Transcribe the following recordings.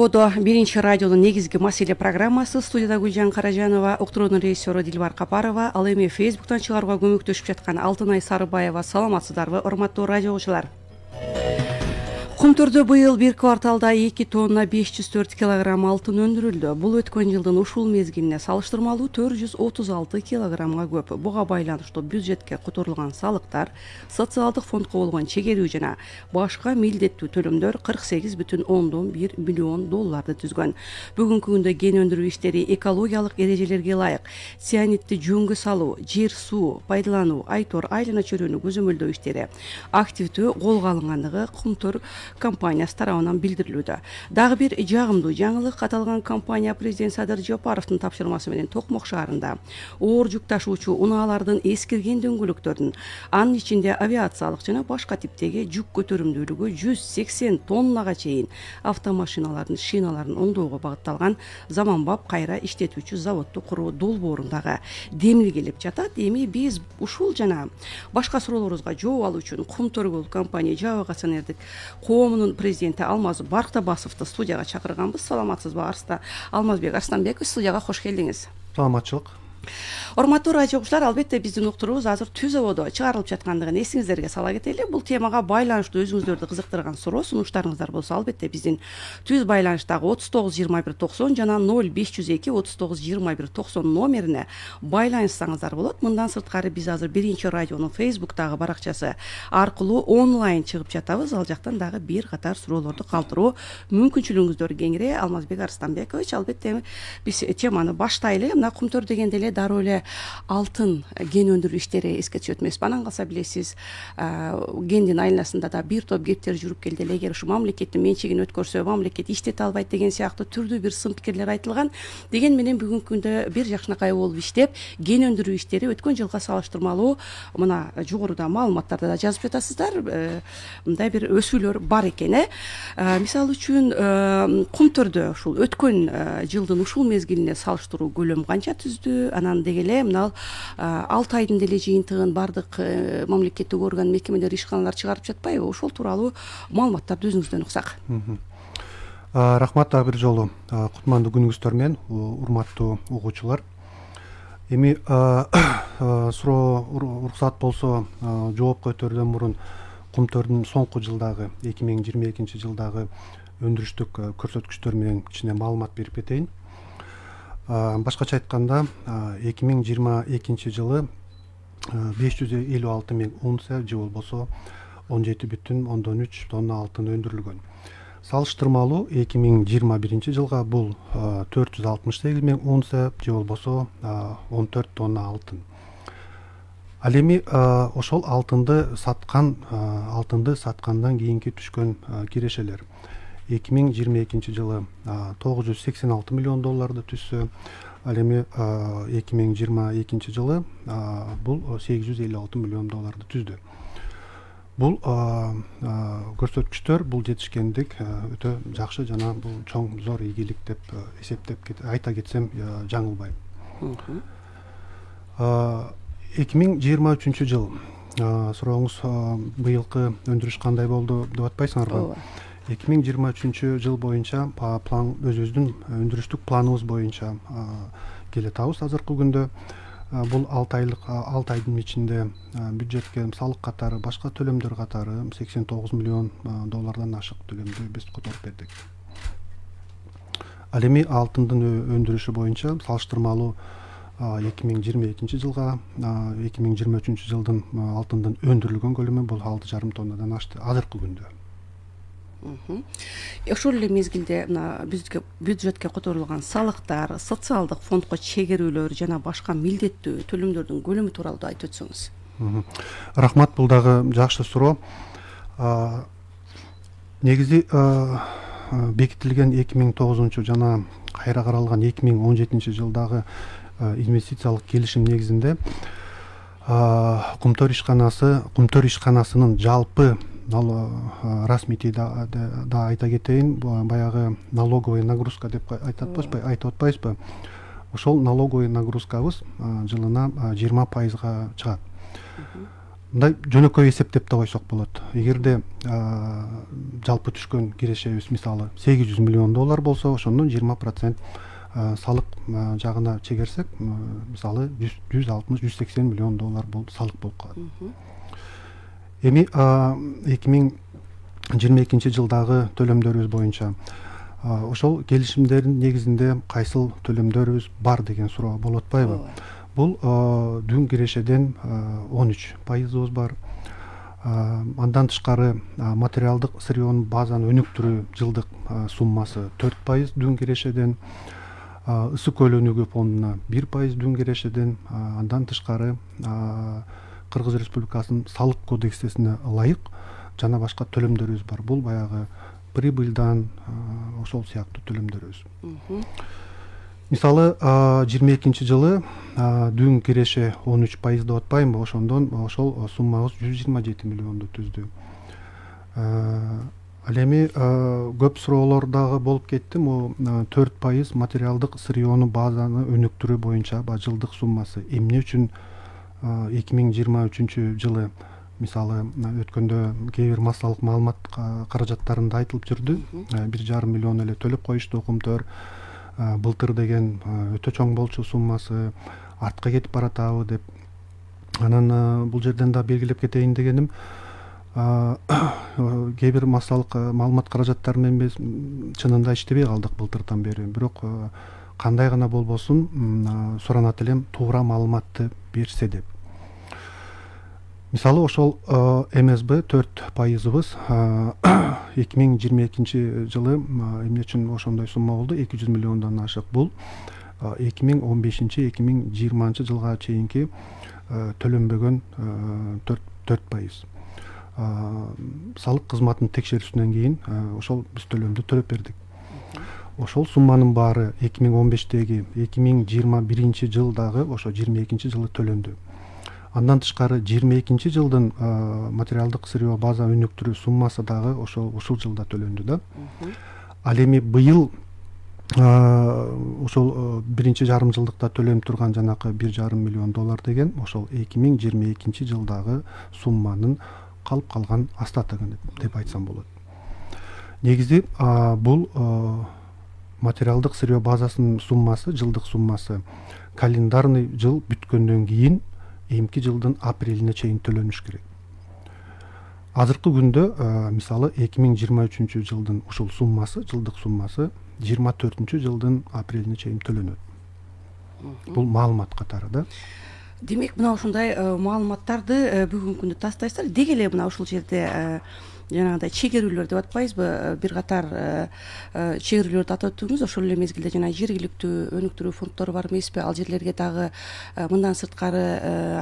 ободо биринчи радионун негизги маселе программасы. Студияда Гүлжан Каражанова, уктуруунун режиссеру Дилбар Капарова, ал эми Фейсбуктан чыгарууга көмөктөшүп жаткан Алтынай Сарыбаева. Саламатсыздарбы, урматтуу радио угуучулар? Кумтөрдө быйыл бир кварталда 2 тонна 504 килограмм алтын өндүрүлдү. Бул өткөн жылдын ушул мезгилине салыштырмалуу 436 килограммга көп. Буга байланыштуу бюджетке которулган салыктар, социалдык фондко болгон чегерүү жана башка милдеттүү төлөмдөр 48,1 миллион долларды түзгөн. Бүгүнкү күндө кен өндүрүү иштери экологиялык эрежелерге ылайык цианидти жөнгө салуу, жер суу пайдалануу, айтор айлана чөйрөнү көзөмөлдөө иштери активдүү колго алынгандыгы Кумтөр компаниясы тарабынан билдирилүүдө. Дагы бир жагымдуу жаңылык, аталган компания президент Садыр Жапаровдун тапшырмасы менен Токмок шаарында оор жүк ташуучу унаалардын эскирген дөңгөлөктөрүн, анын ичинде авиациялык жана башка типтеги жүк көтөрүмдүүлүгү 180 тоннага чейин автомашиналардын шиналарын оңдоого багытталган заманбап кайра иштетүүчү заводду куруу долбоорундагы демил келип жатат. Эми биз ушул жана башка суроолорубузга жооп алуу үчүн Кумтөр компания жабык акционердик коомунун президенти Алмаз Бартабасовду студияга чакырганбыз. Саламатсызбы, Алмазбек Арстанбекович, студияга кош келдиңиз. Саламатчылык. Урматтуу радио угуучулар, албетте биздин уктуруубуз азыр түз ободо чыгарылып жаткандыгын эсиңиздерге сала кетели. Бул темага байланыштуу өзүңүздөрдү кызыктырган суроо, сунуштарыңыздар болсо, албетте биздин түз байланыштагы 392190 жана 0502 392190 номерине байланышсаңыздар болот. Мындан сырткары биз азыр биринчи радионун Фейсбуктагы баракчасы аркылуу онлайн чыгып жатабыз. Ал жактан дагы бир катар суроолорду калтыруу мүмкүнчүлүгүңүздөр кеңири. Алмазбек Арстанбекович, албетте биз теманы баштайлы. Мына Кумтөр дегенде эле дароо эле алтын кен өндүрүү иштери эске түшөт эмеспи? Анан калса билесиз, кендин айланасында да бир топ кептер жүрүп келди эле. Эгер ушу мамлекеттин менчигин өткөрсө, мамлекет иштете албайт деген сыяктуу түрдүү бир сын пикирлер айтылган. Деген менен бүгүнкү күндө бир жакшынакай болуп иштеп, кен өндүрүү иштери өткөн жылга салыштырмалуу мына жогоруда маалыматтарда да жазып жатасыздар, мындай бир өсүүлөр бар экен. Мисалы үчүн Кумтөрдө ушул өткөн жылдын ушул мезгилине салыштыруу көлөм канча түздү? Анан деги эле мына 6 айдын деле жыйынтыгын бардык мамлекеттик орган, мекемелер, ишканалар чыгарып жатпайбы? Ошол тууралуу маалыматтарды өзүңүздөн уксак. Рахмат дагы бир жолу. Кутмандуу күнүңүздөр менен, урматтуу угуучулар. Эми суроо уруксат болсо, жооп көтөрүүдөн мурун Кумтөрдүн соңку жылдагы 2022 жылдагы өндүрүштүк көрсөткүчтөр менен кичине маалымат берип кетейин. Башкача айтканда, 2022 жылы 556 миң унция же болбосо 17,3 тонна алтын өндүрүлгөн. Салыштырмалуу 2021 жылга бул 468 миң унция же болбосо 14 тонна алтын. Ал эми ошол алтынды саткандан кийинки түшкөн кирешелер 2022 жылы 986 миллион долларды түшсө, ал эми 2022 жылы бул 856 миллион долларды түздү. Бул көрсөткүчтөр, бул жетишкендик өтө жакшы жана бул чоң зор ийгилик деп эсептеп айта кетсем жаңылбайм. 2023 жыл сурооңуз быйылкы өндүрүш кандай болду деп атпайсыңарбы? 2023 жыл боюнча өзүбүздүн өндүрүштүк планыбыз боюнча келатабыз азыркы күндө. Бул 6 айдын ичинде бюджетке салык катары, башка төлөмдөр катары 89 миллион доллардан ашык төлөмдү биз которуп бердик. Ал эми алтындын өндүрүшү боюнча салыштырмалуу 2022 жылга 2023 жылдын алтындын өндүрүлгөн көлөмү бул 6,5 тоннадан ашты азыркы күндө. Ошол эле мезгилде бюджетке которулган салыктар, социалдык фондко чегерүүлөр жана башка милдеттүү төлөмдөрдүн көлөмү тууралуу да айтып өтсөңүз. Рахмат, бул дагы жакшы суроо. Негизи бекитилген 2009 жана кайра каралган 2017 жылдагы инвестициялык келишим негизинде Кумтөр ишканасынын жалпы расмити да айта кетейин, баягы налоговый нагрузка деп айтып атпайсызбы? Ошол налоговый нагрузкабыз жылына 20%га чыгат. мындай жөнөкөй эсептеп да койсок болот. Эгерде жалпы түшкөн кирешебиз мисалы $800 миллион болсо, ошондон 20% салык жагына чегерсек, мисалы $160-180 миллион бул салык болуп калат. Эми 2022 жылдагы төлөмдөрүбүз боюнча ошол келишимдердин негизинде кайсыл төлөмдөрүбүз бар деген суроо болуп атпайбы? Бул дүн кирешеден 13% бар. Андан тышкары материалдык сырьёнун базаны өнүктүрүү жылдык суммасы 4% дүн кирешеден, ысык көйлөнүгү фондуна 1% дүн кирешеден, андан тышкары Кыргыз Республикасынын салык кодексине ылайык жана башка төлөмдөрүбүз бар. Бул баягы прибыльдан ошол сыяктуу төлөмдөрүбүз. Мисалы 22 жылы дүн киреше 13% деп атпаймынбы, ошондон ошол суммабыз 127 миллионду түздү. Ал эми көп суроолор дагы болуп кетти. 4% материалдык сырьёну базаны өнүктүрүү боюнча жылдык суммасы эмне үчүн 2023 жылы мисалы өткөндө кээ бир массалык маалымат каражаттарында айтылып жүрдү. 1,5 миллион эле төлөп коюшту укмтөр. Былтыр деген өтө чоң болчу суммасы, артка кетип баратабы деп. Анан бул жерден да белгилеп кетейин дегеним, кээ бир массалык маалымат каражаттары менен биз чынында иштебей калдык былтырдан бери. Бирок кандай гана болбосун суранат элем туура маалыматты берсе деп. Мисалы ошол МСБ 4%-ыбыз 2022 жылы эмне үчүн ошондой сумма болду? 200 миллиондон ашык. Бул 2015-2020 жылга чейинки төлөнбөгөн 4%. Салык кызматынын текшерүүсүнөн кийин ошол биз төлөмдү төлөп бердик. Ошол сумманын баары 2015-теги 2021 жылдагы ошо 22 жылы төлөндү. Андан тышкары 22 жылдын материалдык сырьё база өнүктүрүү суммасы дагы ушул жылда төлөндү да. Ал эми быйыл ошол биринчи жарым жылдыкта төлөнүп турган жанакы $1,5 миллион деген ошол 2022 жылдагы сумманын калып калган остатыгы деп айтсам болот. Негизи бул материалдык сырьё базасынын суммасы, жылдык суммасы календарный жыл бүткөндөн кийин эмки жылдын апрелине чейин төлөнүш керек. Азыркы күндө мисалы 2023 жылдын ушул суммасы, жылдык суммасы 24 жылдын апрелине чейин төлөнөт. Бул маалымат катары да. Демек, мына ушундай маалыматтарды бүгүнкү күндө тастайсыздар. Деги эле мына ушул жерде жанагындай чегерүүлөр деп атпайбызбы, бир катар чегерүүлөрдү атап өттүңүз. Ошол эле мезгилде жана жергиликтүү өнүктүрүү фонддору бар эмеспи? Ал жерлерге дагы мындан сырткары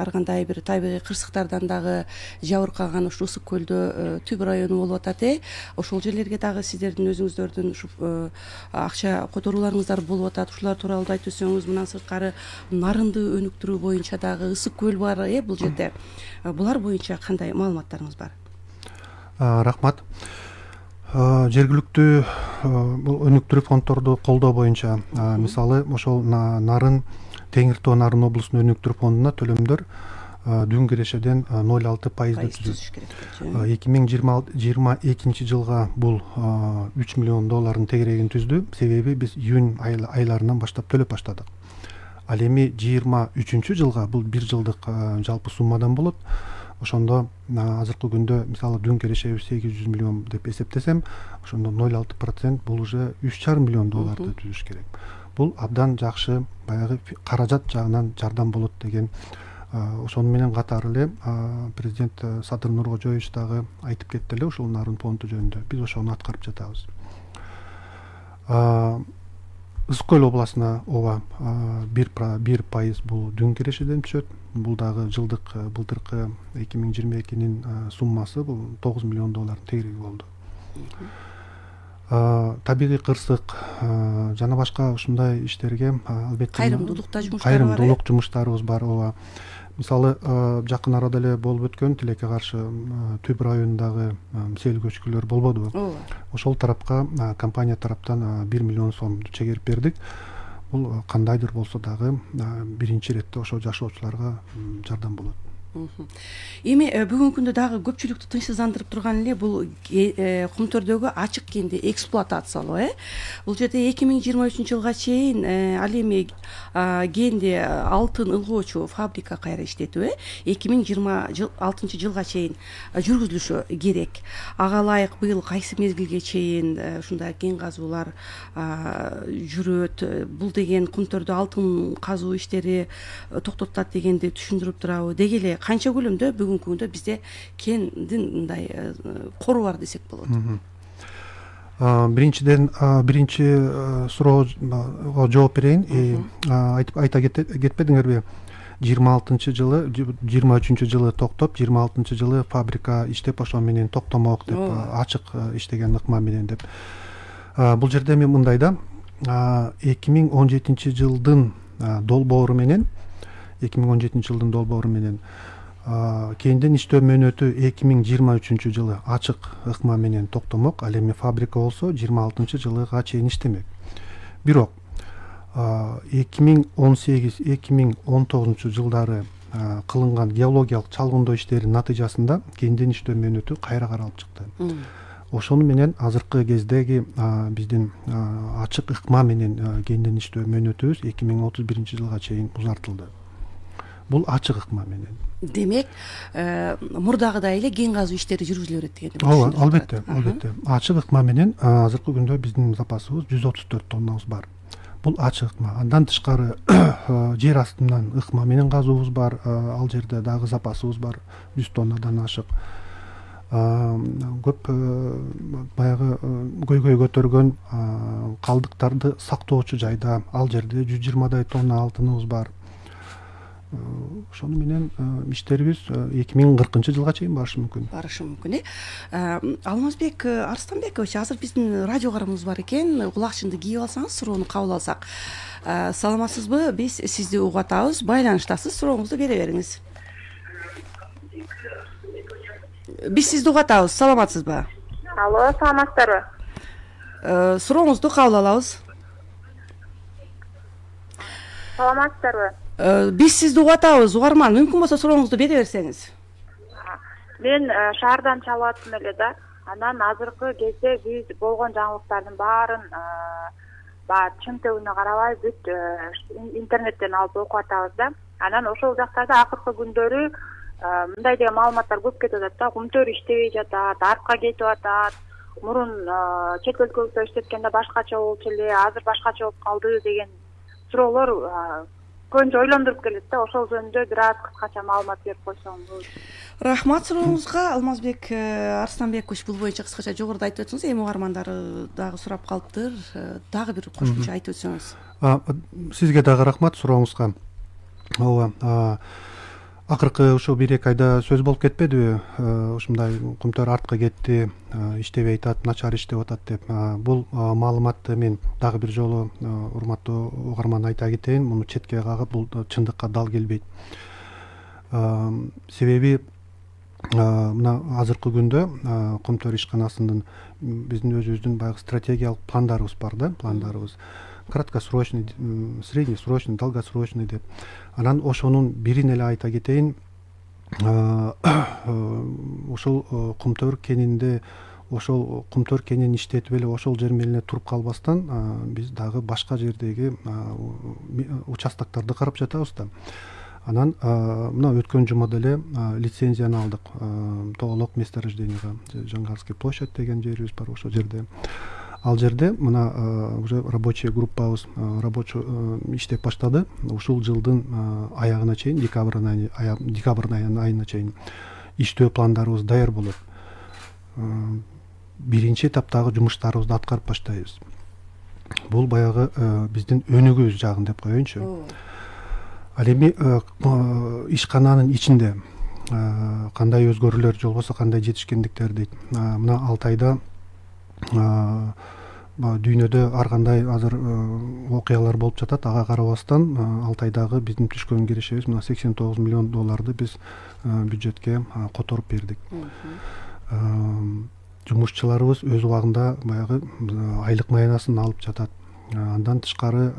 ар кандай бир табигый кырсыктардан дагы жабыркаган ушу ысык көлдө түбү району болуп атат. Ошол жерлерге дагы сиздердин өзүңүздөрдүн ушу акча которууларыңыздар болуп атат. Ушулар тууралуу да айтып өтсөңүз. Мындан сырткары нарынды өнүктүрүү боюнча дагы ысык көл бар бул жерде. Булар боюнча кандай маалыматтарыңыз бар? Рахмат. Жергиликтүү өнүктүрүү фонддорду колдоо боюнча мисалы ошол нарын Теңир Тоо Нарын облусунун өнүктүрүү фондуна төлөмдөр дүн кирешеден 0,6% түзүш керек. 2022 жылга бул $3 миллион тегерегин түздү. Себеби биз июнь айларынан баштап төлөп баштадык. Ал эми 23 жылга бул 1 жылдык жалпы суммадан болот. Ошондо азыркы күндө мисалы дүн кирешебиз 800 миллион деп эсептесем, ошондо 0,6% бул уже $3,5 миллион түзүш керек. Бул абдан жакшы баягы каражат жагынан жардам болот деген. Ошону менен катары эле президент Садыр Нуркожоевич дагы айтып кетти эле ушул нарын фонду жөнүндө. Биз ошону аткарып жатабыз. Ысык көл областына ооба 1% бул дүн кирешеден түшөт. Бул дагы жылдык былтыркы 2022-нин суммасы бул $9 миллион тегереги болду. Табигый кырсык жана башка ушундай иштерге албетте кайрымдуулук жумуштарыбыз бар. Ооба. Мисалы жакын арада эле болуп өткөн тилекке каршы Түп районундагы сел көчкүлөр болбодубу? Ошол тарапка компания тараптан $1 миллион чегерип бердик. Бул кандайдыр болсо дагы биринчи иретте ошо жашоочуларга жардам болот. Эми бүгүнкү күндө дагы көпчүлүктү тынчсыздандырып турган эле бул Кумтөрдөгү ачык кенди эксплуатациялоо. Бул жерде 2023 жылга чейин ал эми кенди алтын ылгоочу фабрика кайра иштетүү 2026 жылга чейин жүргүзүлүшү керек. Ага ылайык быйыл кайсы мезгилге чейин ушундай кен казуулар жүрөт. Бул деген Кумтөрдө алтын казуу иштери токтотулат дегенди түшүндүрүп турабы? Деги эле канча көлөмдө бүгүнкү күндө бизде кендин мындай кору бар десек болот? Биринчиден биринчи суроого жооп берейин. Айта кетпедиңерби? 26 жылы, 23 жылы токтоп, 26 жылы фабрика иштеп ошо менен токтомок деп, ачык иштеген ыкма менен деп. Бул жерде мен мындай да, 2017 жылдын долбоору менен кендин иштөө мөөнөтү 2023 жылы ачык ыкма менен токтомок. Ал эми фабрика болсо 26 жылга чейин иштемек. Бирок 2018-2019 жылдары кылынган геологиялык чалгындоо иштеринин натыйжасында кендин иштөө мөөнөтү кайра каралып чыкты. Ошону менен азыркы кездеги биздин ачык ыкма менен кендин иштөө мөөнөтүбүз 2031 жылга чейин узартылды. Бул ачык ыкма менен. Демек, мурдагыдай эле кен казуу иштери жүргүзүлө берет дегенди. Ооба, албетте. Ачык ыкма менен азыркы күндө биздин запасыбыз 134 тоннабыз бар. Бул ачык ыкма. Андан тышкары жер астынан ыкма менен казуубуз бар. Ал жерде дагы запасыбыз бар, 100 тоннадан ашык. Көп баягы көйгөй көтөргөн калдыктарды сактоочу жайда, ал жерде 120 тонна алтыныбыз бар. Ошону менен иштерибиз 2040 жылга чейин барышы мүмкүн. Алмазбек Арстанбекович, азыр биздин радио карамыбыз бар экен. Кулакчынды кийип алсаңыз, суроону кабыл алсак. Саламатсызбы? Биз сизди угуп атабыз. Байланыштасыз, сурооңузду бере бериңиз. Биз сизди угуп атабыз. Саламатсызбы? Алло, саламатсыздарбы? Сурооңузду кабыл алабыз. Саламатсыздарбы? Биз сизди угуп атабыз, угарман. Мүмкүн болсо сурооңузду бере берсеңиз. Мен шаардан чалып аттым эле да. Анан азыркы кезде биз болгон жаңылыктардын баарын чын төбүнө карабай бүт интернеттен алып окуп атабыз да. Анан ошол жактарда акыркы күндөрү мындай деген маалыматтар көп кетип атат да. Кумтөр иштебей жатат, артка кетип атат. Мурун чет өлкөлүктө иштеткенде башкача болчу эле, азыр башкача болуп калды деген суроолор көбүнчө ойлондуруп келет да. Ошол жөнүндө бир аз кыскача маалымат берип койсоң болот. Рахмат сурооңузга. Алмазбек Арстанбекович бул боюнча кыскача жогоруда айтып өтсөңүз, эми угармандар дагы сурап калыптыр. Дагы бир кошумча айтып өтсөңүз. Сизге дагы рахмат сурооңузга. Ооба. Акыркы ушул 1-2 айда сөз болуп кетпедиби? Ушундай Кумтөр артка кетти, иштебей атат, начар иштеп атат деп. Бул маалыматты мен дагы бир жолу урматтуу угарман айта кетейин. Муну четке кагып, бул чындыкка дал келбейт. Себеби мына азыркы күндө Кумтөр ишканасынын биздин өзүбүздүн баягы стратегиялык пландарыбыз бар да, пландарыбыз. Краткосрочный, среднесрочный, долгосрочный деп. Анан ошонун бирин эле айта кетейин. Ошол Кумтөр кенинде, ошол Кумтөр кенин иштетип эле ошол жер менен туруп калбастан, биз дагы башка жердеги участокторду карап жатабыз да. Анан мына өткөн жумада эле лицензияны алдык. Тоголок месторождениега, Жангарский площадь деген жерибиз бар, ошол жерде. Ал жерде мына уже рабочий группабыз рабочий иштеп баштады. Ушул жылдын аягына чейин, декабрь айына чейин иштөө пландарыбыз даяр болот. Биринчи этаптагы жумуштарыбызды аткарып баштайбыз. Бул баягы биздин өнүгүүбүз жагын деп коеюнчу. Ал эми ишкананын ичинде кандай өзгөрүүлөр же болбосо кандай жетишкендиктер дейт. Мына Алтайда дүйнөдө ар кандай азыр окуялар болуп жатат. Ага карабастан Алтайдагы биздин түшкөн кирешебиз мына $89 миллион биз бюджетке которуп бердик. Жумушчуларыбыз өз убагында баягы айлык маянасын алып жатат. Андан тышкары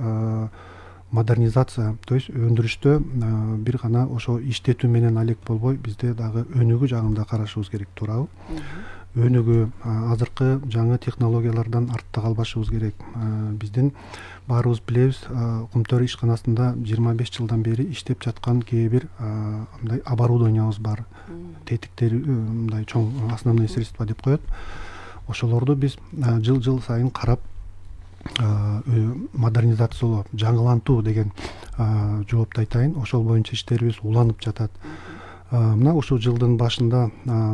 модернизация, то есть өндүрүштө бир гана ошо иштетүү менен алек болбой бизде дагы өнүгүү жагында карашыбыз керек, туурабы? Өнүгүү, азыркы жаңы технологиялардан артта калбашыбыз керек. Биздин баарыбыз билебиз, Кумтөр ишканасында 25 жылдан бери иштеп жаткан кээ бир мындай оборудованиябыз бар. Тетиктер, мындай чоң основные средства деп коет. Ошолорду биз жыл сайын карап модернизациялоо, жаңылантуу деген жоопду айтайын. Ошол боюнча иштерибиз уланып жатат. Мына ушул жылдын башында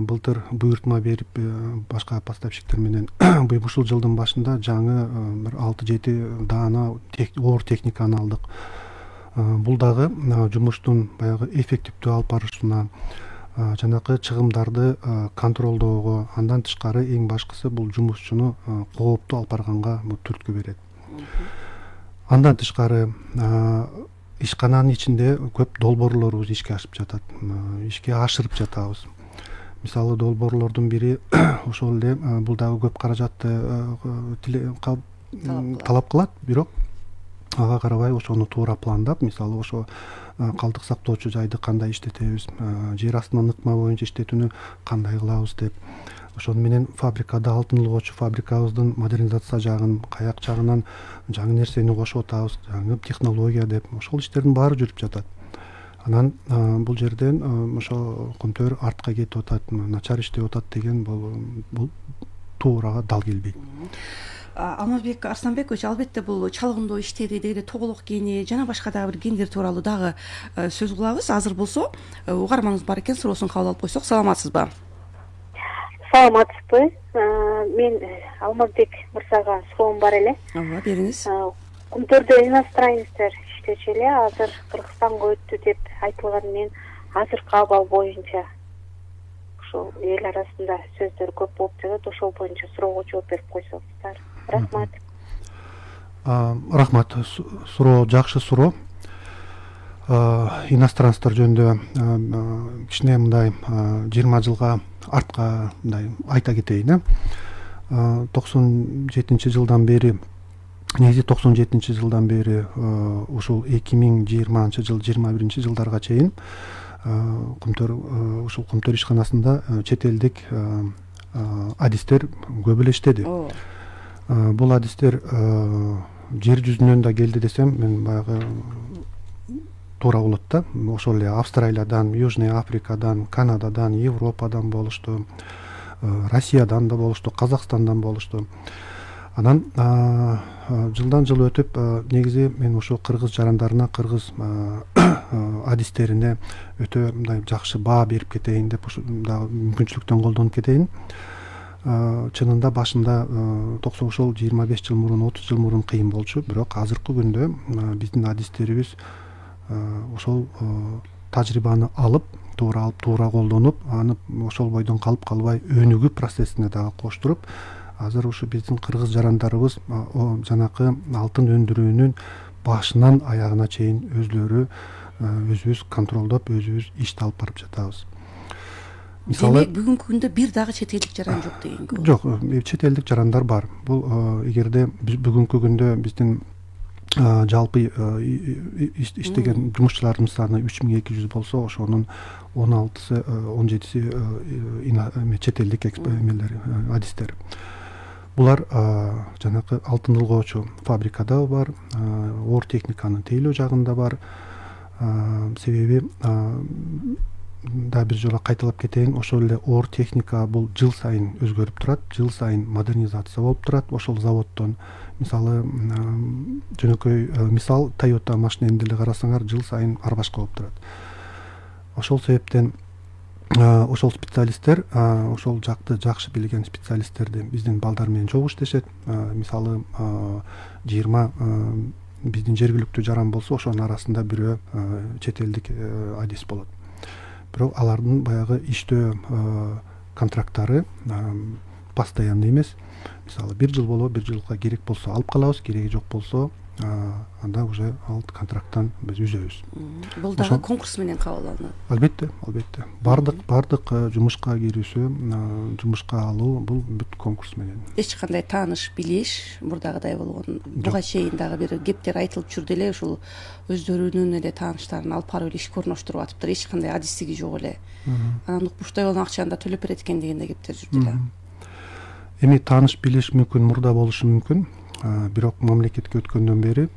былтыр буйртма берип башка поставщиктер менен ушул жылдын башында жаңы бир 6-7 даана оор техниканы алдык. Бул дагы жумуштун баягы эффективдүү алып барышына, жанакы чыгымдарды контролдоого, андан тышкары эң башкысы бул жумушчуну кооптуу алып барганга түрткү берет. Андан тышкары ишкананын ичинде көп долбоорлорубуз ишке ашып жатат. Ишке ашырып жатабыз. Мисалы долбоорлордун бири ошол эле бул дагы көп каражатты талап кылат, бирок ага карабай ошону туура пландап, мисалы ошо калдык сактоочу жайды кандай иштетебиз, жер астынан ыкма боюнча иштетүүнү кандай кылабыз деп, ошону менен фабрикада алтын улгоочу фабрикабыздын модернизация жагын, каяк жагынан жаңы нерсени кошуп атабыз, жаңы технология деп, ошол иштердин баары жүрүп жатат. Анан бул жерден ошо Кумтөр артка кетип атат, начар иштеп атат деген бул туурага дал келбейт. Алмазбек Арсланбекович, албетте бул чалгындоо иштери деги тоголок гени жана башка дагы бир гендер тууралуу дагы сөз кылабыз. Азыр болсо угарманыбыз бар экен, суроосун кабыл алып койсок. Саламатсызбы? Саламатсызбы? Мен Алмазбек мырзага суроом бар эле. Ооба, бериңиз. Кумтөрдө иностранецтер иштечү эле, азыр Кыргызстанга өттү деп айтылган. Мен азыркы абал боюнча ошол эл арасында сөздөр көп болуп жатат. Ошол боюнча суроого жооп берип койсоңуздар. Рахмат. Рахмат. Суроо жакшы суроо. Иностранецтер жөнүндө кичине мындай 20 жылга артка мындай айта кетейин. 97 жылдан бери, негизи 97 жылдан бери ушул 2020 жыл, 21 жылдарга чейин ушул Кумтөр ишканасында чет элдик адистер көп эле иштеди. Бул адистер жер жүзүнөн да келди десем, мен баягы туура болот да. Ошол эле Австралиядан, Южный Африкадан, Канададан, Европадан болушту, Россиядан да болушту, Казакстандан болушту. Анан жылдан жыл өтүп, негизи мен ошо кыргыз жарандарына, кыргыз адистерине өтө мындай жакшы баа берип кетейин деп мүмкүнчүлүктөн колдонуп кетейин. Чынында башында ошол 25 жыл мурун, 30 жыл мурун кыйын болчу, бирок азыркы күндө биздин адистерибиз ошол тажрыйбаны алып, туура колдонуп, аны ошол бойдон калып калбай өнүгүү процессине дагы коштуруп, азыр ушу биздин кыргыз жарандарыбыз жанакы алтын өндүрүүнүн башынан аягына чейин өзүбүз контролдоп, өзүбүз ишти алып барып жатабыз. Мисалы бүгүнкү күндө бир дагы чет элдик жаран жок дегенге. Жок, чет элдик жарандар бар. Бул эгерде бүгүнкү күндө биздин жалпы иштеген жумушчулардын саны 3200 болсо, ошонун 16-сы, 17-си чет элдик адистер. Булар жанакы алтын улгоочу фабрикада бар, оор техниканын тейлөө жагында бар. Себеби да бир жолу кайталап кетейин, ошол эле оор техника бул жыл сайын өзгөрүп турат, жыл сайын модернизация болуп турат. Ошол заводдон мисалы жөнөкөй мисал Toyota машинени деле карасаңар, жыл сайын ар башка болуп турат. Ошол себептен ошол специалисттер, ошол жакты жакшы билген специалисттерди биздин балдар менен чогуу иштешет. Мисалы 20 биздин жергиликтүү жаран болсо, ошонун арасында бирөө чет элдик адис болот. Бирок алардын баягы иштөө контракттары постоянный эмес. Мисалы 1 жыл болобу, 1 жылга керек болсо алып калабыз, кереги жок болсо анда уже ал контракттан биз үзөбүз. Бул дагы конкурс менен кабыл алынат. Албетте. Бардык жумушка кирүүсү, жумушка алуу бул бүт конкурс менен. Эч кандай тааныш билиш мурдагыдай болгон. Буга чейин дагы бир кептер айтылып жүрдү эле, ушул өздөрүнүн эле тааныштарын алып барып иш көрүнүштүрүп атыптыр. Эч кандай адистиги жок эле. Анан укмуштай болгон акчаны да төлөп берет экен дегенде кептер жүрдү эле. Эми тааныш билиш мүмкүн, мурда болушу мүмкүн. Бирок мамлекетке өткөндөн бери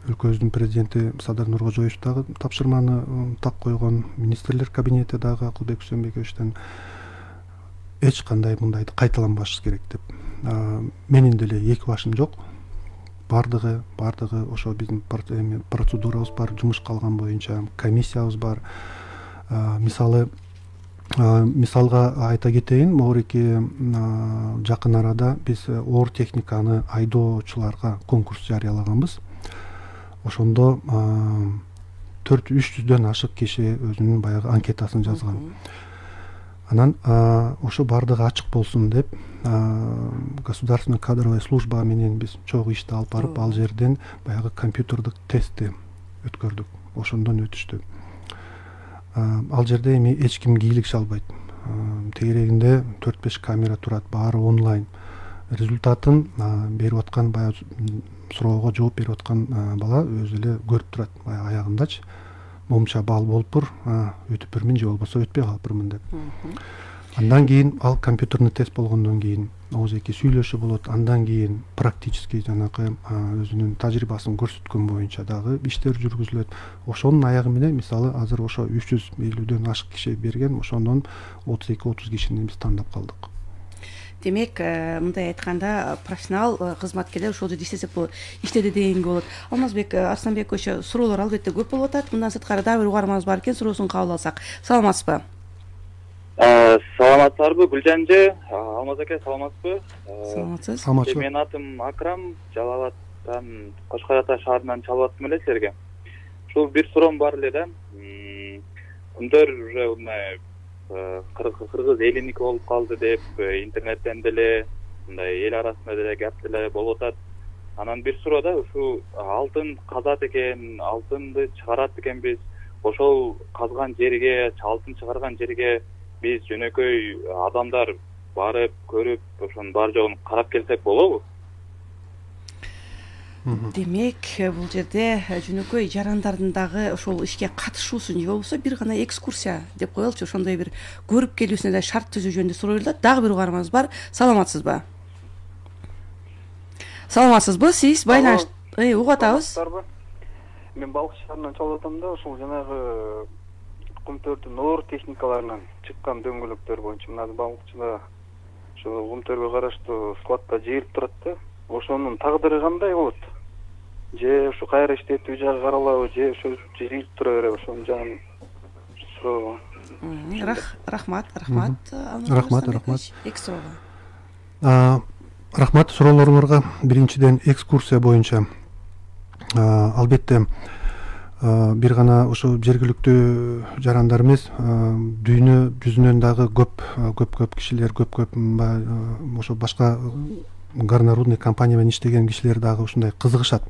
өлкөбүздүн президенти Садыр Нуркожоев дагы тапшырманы так койгон, министрлер кабинети дагы Акылбек Үсөнбековичтен эч кандай мындайды кайталанбаш керек деп. Менин деле эки башым жок. Бардыгы ошо биздин процедурабыз бар, жумуш калган боюнча комиссиябыз бар. Мисалга айта кетейин, могуреки жакын арада биз оор техниканы айдоочуларга конкурс жарыялаганбыз. Ошондо 300дөн ашык киши өзүнүн баягы анкетасын жазган. Анан ошо бардыгы ачык болсун деп государственная кадровая служба менен биз чогуу ишти алып барып, ал жерден баягы компьютердик тестти өткөрдүк. Ошондон өтүштү. Ал жерде эми эч ким кийлигише албайт. Тегерегинде 4-5 камера турат, баары онлайн. Результатын берип аткан баягы суроого жооп берип аткан бала өзү эле көрүп турат, баягы аягындачы. Момча бал болупур, өтүп бермин же болбосо өтпөй калыпырмын деп. Андан кийин ал компьютерный тест болгондон кийин оозеки сүйлөшүү болот. Андан кийин практически жанакы өзүнүн тажрыйбасын көрсөткөн боюнча дагы иштер жүргүзүлөт. Ошонун аягы менен мисалы азыр ошо 350дөн ашык киши берген, ошондон 32-30 кишини биз тандап калдык. Демек, мындай айтканда профессионал кызматкерлер ошол жерде иштесек болот, иштеди дегенге болот. Алмазбек Арсланбекович, суроолор албетте көп болуп атат. Мындан сырткары дагы бир угарманыбыз бар экен, суроосун кабыл алсак. Саламатсызбы? Саламатсыздарбы, Гүлжан эже, Алмаз аке, саламатсызбы? Саламатсыз. Менин атым Акрам, Жалал Абадтан, Кошкор Ата шаарынан чалып аттым эле силерге. Ушул бир суроом бар эле да. Күндөр уже мындай кыргыз элиники болуп калды деп интернеттен деле, мындай эл арасында деле гап деле болуп атат. Анан бир суроо да, ушу алтын казат экен, алтынды чыгарат экенбиз. Ошол казган жерге, алтын чыгарган жерге биз жөнөкөй адамдар барып, көрүп, ошонун бар жогун карап келсек болобу? Демек, бул жерде жөнөкөй жарандардын дагы ошол ишке катышуусун же болбосо бир гана экскурсия деп коелучу, ошондой бир көрүп келүүсүнө да шарт түзүү жөнүндө суроо эле. Дагы бир угарманыбыз бар. Саламатсызбы? Саламатсызбы? Сиз байланыш угуп атабыз. Мен балык шаарынан чалып атам да, ушул жанагы кумтөрдүн оор техникаларынан чыккан дөңгөлөктөр боюнча мына балыкчыда ошо кумтөргө караштуу складда жыйылып турат да. Ошонун тагдыры кандай болот? Же ушу кайра иштетүү жагы каралабы, же ошо жыйылып тура береби? Ошонун жагын суроо. Рахмат. Эки суроого. Рахмат суроолоруңарга. Биринчиден экскурсия боюнча албетте бир гана ошо жергиликтүү жарандар эмес, дүйнө жүзүнөн дагы көп кишилер, ошо башка горнорудный компания менен иштеген кишилер дагы ушундай кызыгышат.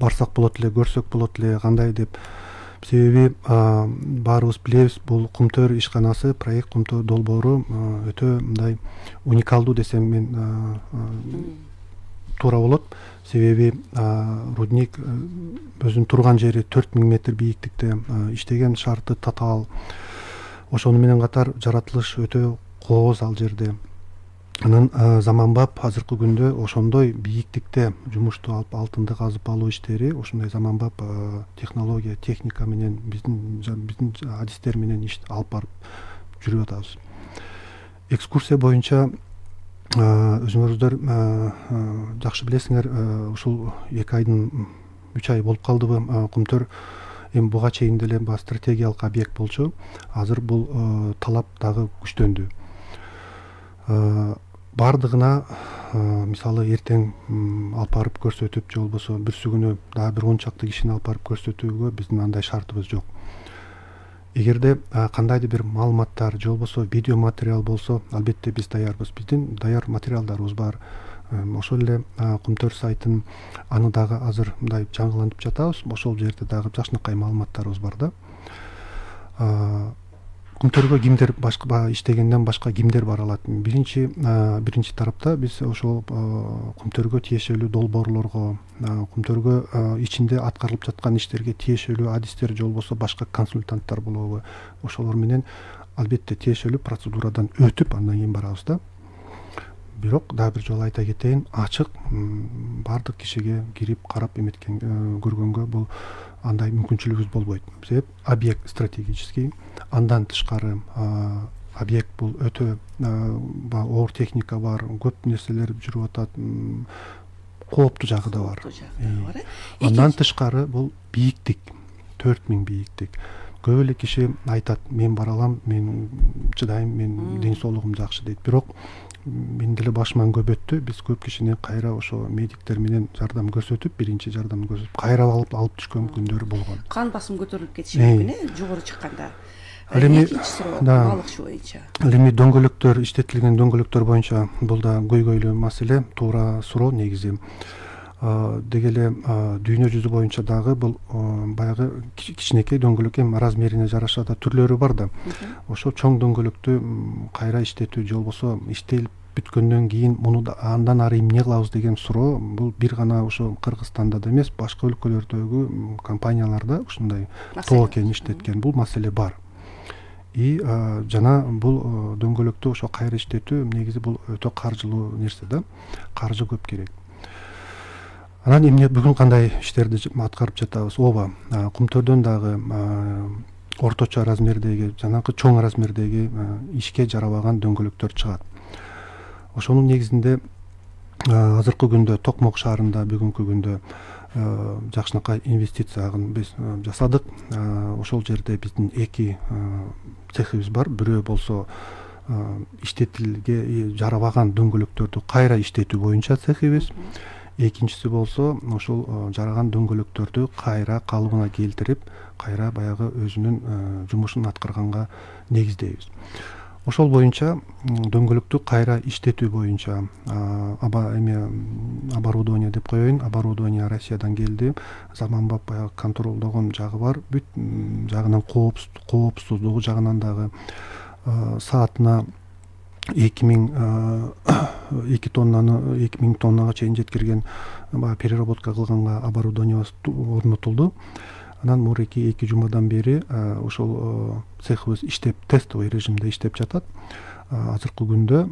Барсак болот эле, көрсөк болот эле, кандай деп. Себеби баарыбыз билебиз, бул Кумтөр ишканасы, проект Кумтөр долбоору өтө мындай уникалдуу десем мен туура болот. Себеби рудник өзүнүн турган жери 4000 метр бийиктикте, иштеген шарты татаал. Ошону менен катар жаратылыш өтө кооз ал жерде. Анан заманбап азыркы күндө ошондой бийиктикте жумушту алып алтынды казып алуу иштери ошондой заманбап технология, техника менен биздин адистер менен иш алып барып жүрүп атабыз. Экскурсия боюнча өзүңүздөр жакшы билесиңер, ушул 2 айдын 3 ай болуп калдыбы Кумтөр эми буга чейин деле стратегиялык объект болчу. Азыр бул талап дагы күчтөндү. Бардыгына мисалы эртең алып барып көрсөтүп же болбосо бүрсү күнү дагы бир 10 чакты кишини алып барып көрсөтүүгө биздин андай шартыбыз жок. Эгерде кандайдыр бир маалыматтар же болбосо видео материал болсо, албетте биз даярбыз. Биздин даяр материалдарыбыз бар. Ошол эле Кумтөр сайтын аны дагы азыр мындай жаңылантып жатабыз. Ошол жерде дагы жакшынакай маалыматтарыбыз бар да. Кумтөргө кимдер башка иштегенден башка кимдер бара алат? Биринчи тарапта биз ошол Кумтөргө тиешелүү долбоорлорго, Кумтөргө ичинде аткарылып жаткан иштерге тиешелүү адистер же болбосо башка консультанттар болобу, ошолор менен албетте тиешелүү процедурадан өтүп андан кийин барабыз да. Бирок дагы бир жолу айта кетейин, ачык бардык кишиге кирип карап эметкен көргөнгө бул андай мүмкүнчүлүгүбүз болбойт. Себеп объект стратегический, андан тышкары объект бул өтө оор техника бар, көп нерселер жүрүп атат, кооптуу жагы да бар. Андан тышкары бул бийиктик, 4000 бийиктик. Көп эле киши айтат, мен бара алам, мен чыдайм, мен ден соолугум жакшы дейт. Бирок мен деле башыман көп өттү. Биз көп кишини кайра ошо медиктер менен жардам көрсөтүп, биринчи жардам көрсөтүп, кайра алып түшкөн күндөр болгон. Кан басым көтөрүлүп кетиши мүмкүн, жогору чыкканда. Экинчи суроо балыкчы боюнча. Ал эми дөңгөлөктөр, иштетилген дөңгөлөктөр боюнча бул да көйгөйлүү маселе, туура суроо негизи. Деги эле дүйнө жүзү боюнча дагы бул баягы кичинекей дөңгөлөк эми размерине жараша да түрлөрү бар да. Ошо чоң дөңгөлөктү кайра иштетүү же болбосо иштелип бүткөндөн кийин муну андан ары эмне кылабыз деген суроо бул бир гана ошо Кыргызстанда да эмес, башка өлкөлөрдөгү компанияларда ушундай тоокени иштеткен бул маселе бар. И жана бул дөңгөлөктү ошо кайра иштетүү негизи бул өтө каржылуу нерсе да. Каржы көп керек. Анан эмне бүгүн кандай иштерди аткарып жатабыз? Ооба, Кумтөрдөн дагы орточо размердеги, жанагы чоң размердеги ишке жарабаган дөңгөлөктөр чыгат. Ошонун негизинде азыркы күндө Токмок шаарында бүгүнкү күндө жакшынакай инвестициягын биз жасадык. Ошол жерде биздин 2 цехибиз бар. Бирөө болсо иштетилге жарабаган дөңгөлөктөрдү кайра иштетүү боюнча цехибиз. Экинчиси болсо ошол жараган дөңгөлөктөрдү кайра калыбына келтирип, кайра баягы өзүнүн жумушун аткарганга негиздейбиз. Ошол боюнча дөңгөлөктү кайра иштетүү боюнча оборудование деп коеюн, оборудование Россиядан келди, заманбап баягы контролдогон жагы бар, бүт жагынан коопсуздугу жагынан дагы саатына 2000 тоннага чейин жеткирген переработка кылганга оборудование орнотулду. Анан мурики 2 жумадан бери ошол цехыбыз иштеп, тестовый режимде иштеп жатат. Азыркы күндө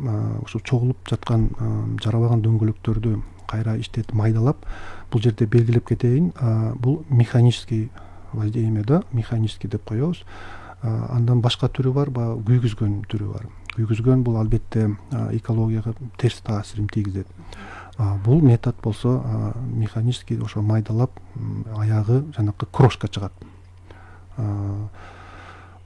ошо чогулуп жаткан жарабаган дөңгөлөктөрдү кайра иштетип майдалап, бул жерде белгилеп кетейин, бул механический воздействие да, механический деп коебуз. Андан башка түрү бар, күйгүзгөн түрү бар. Күйгүзгөн бул албетте экологияга терс таасирин тийгизет. Бул метод болсо механический ошо майдалап аягы жанакы крошка чыгат.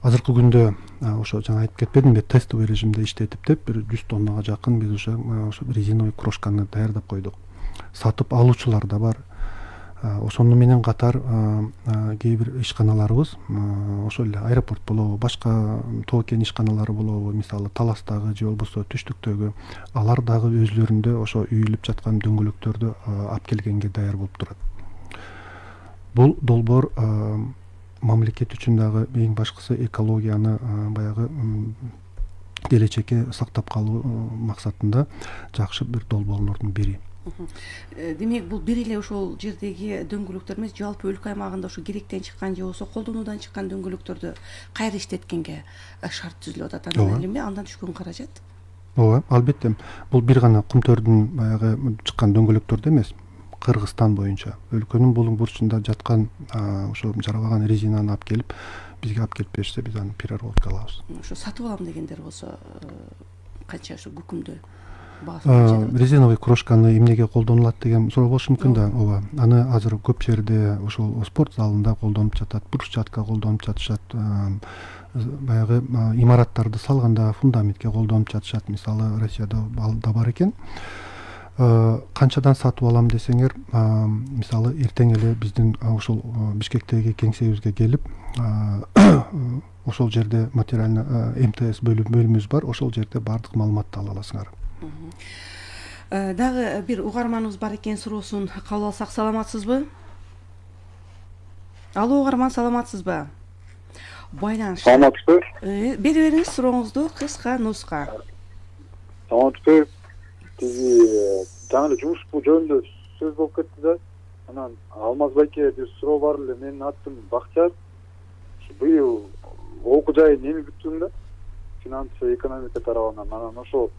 Азыркы күндө ошо жана айтып кетпедимби, тестовый режимде иштетип деп 100 тоннага жакын биз ошо резиновый крошканы даярдап койдук. Сатып алуучулар да бар. Ошону менен катар кээ бир ишканаларыбыз, ошол эле аэропорт болобу, башка тоокен ишканалары болобу, мисалы Таластагы же болбосо Түштүктөгү, алар дагы өзлөрүндө ошо үйүлүп жаткан дөңгөлөктөрдү алып келгенге даяр болуп турат. Бул долбоор мамлекет үчүн дагы эң башкысы экологияны баягы келечекке сактап калуу максатында жакшы бир долбоорлордун бири. Демек бул бир эле ошол жердеги дөңгөлөктөр эмес, жалпы өлкө аймагында ошо керектен чыккан же болбосо колдонуудан чыккан дөңгөлөктөрдү кайра иштеткенге шарт түзүлүп атат. Андан түшкөн каражат? Ооба, албетте. Бул бир гана Кумтөрдүн баягы чыккан дөңгөлөктөрдү эмес, Кыргызстан боюнча өлкөнүн булуң бурчунда жаткан ошо жарабаган резинаны алып келип, бизге алып келип берсе, биз аны переработка кылабыз. Ошо сатып алам дегендер болсо канча ошо күкүмдө? Резиновый крошканы эмнеге колдонулат деген суроо болушу мүмкүн да. Ооба, аны азыр көп жерде ошол спорт залында колдонуп жатат, брусчатка колдонуп жатышат, баягы имараттарды салганда фундаментке колдонуп жатышат. Мисалы Россияда да бар экен. Канчадан сатып алам десеңер, мисалы эртең эле биздин ошол Бишкектеги кеңсебизге келип, ошол жерде материально МТС бөлүмүбүз бар, ошол жерде бардык маалыматты ала аласыңар. Дагы бир угарманыбыз бар экен, суроосун кабыл алсак. Саламатсызбы? Алло, угарман, саламатсызбы? Байланыш. Саламатсызбы? Бере бериңиз сурооңузду кыска, нуска. Саламатсызбы? Жаңы эле жумуш жөнүндө сөз болуп кетти да. Анан Алмаз байке бир суроо бар эле. Менин атым Бактияр. Быйыл окуу жай неми бүттүм да? Финансы, экономика тарабынан. Анан ошо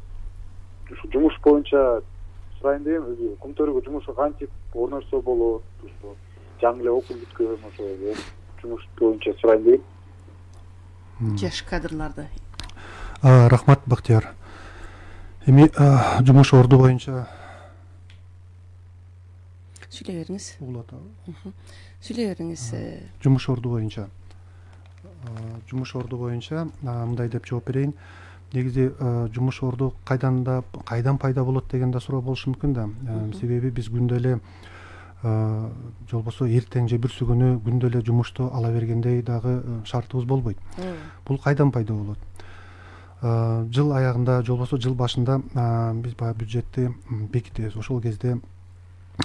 жумуш боюнча сурайын дейм. Өзү Кумтөргө жумушка кантип орношсо болот? Жаңы эле окуу бүткөн ошо жумуш боюнча сурайын дейм. Жаш кадрларды. Рахмат, Бактияр. Эми жумуш орду боюнча Сүйлөй бериңиз. угулат. Сүйлөй бериңиз. Жумуш орду боюнча мындай деп жооп берейин. Негизи жумуш орду кайдан пайда болот деген да суроо болушу мүмкүн да. Себеби биз күндө эле же болбосо эртең же бүрсү күнү күндө эле жумушту ала бергендей дагы шартыбыз болбойт. Бул кайдан пайда болот? Жыл аягында же болбосо жыл башында биз баягы бюджетти бекитебиз. Ошол кезде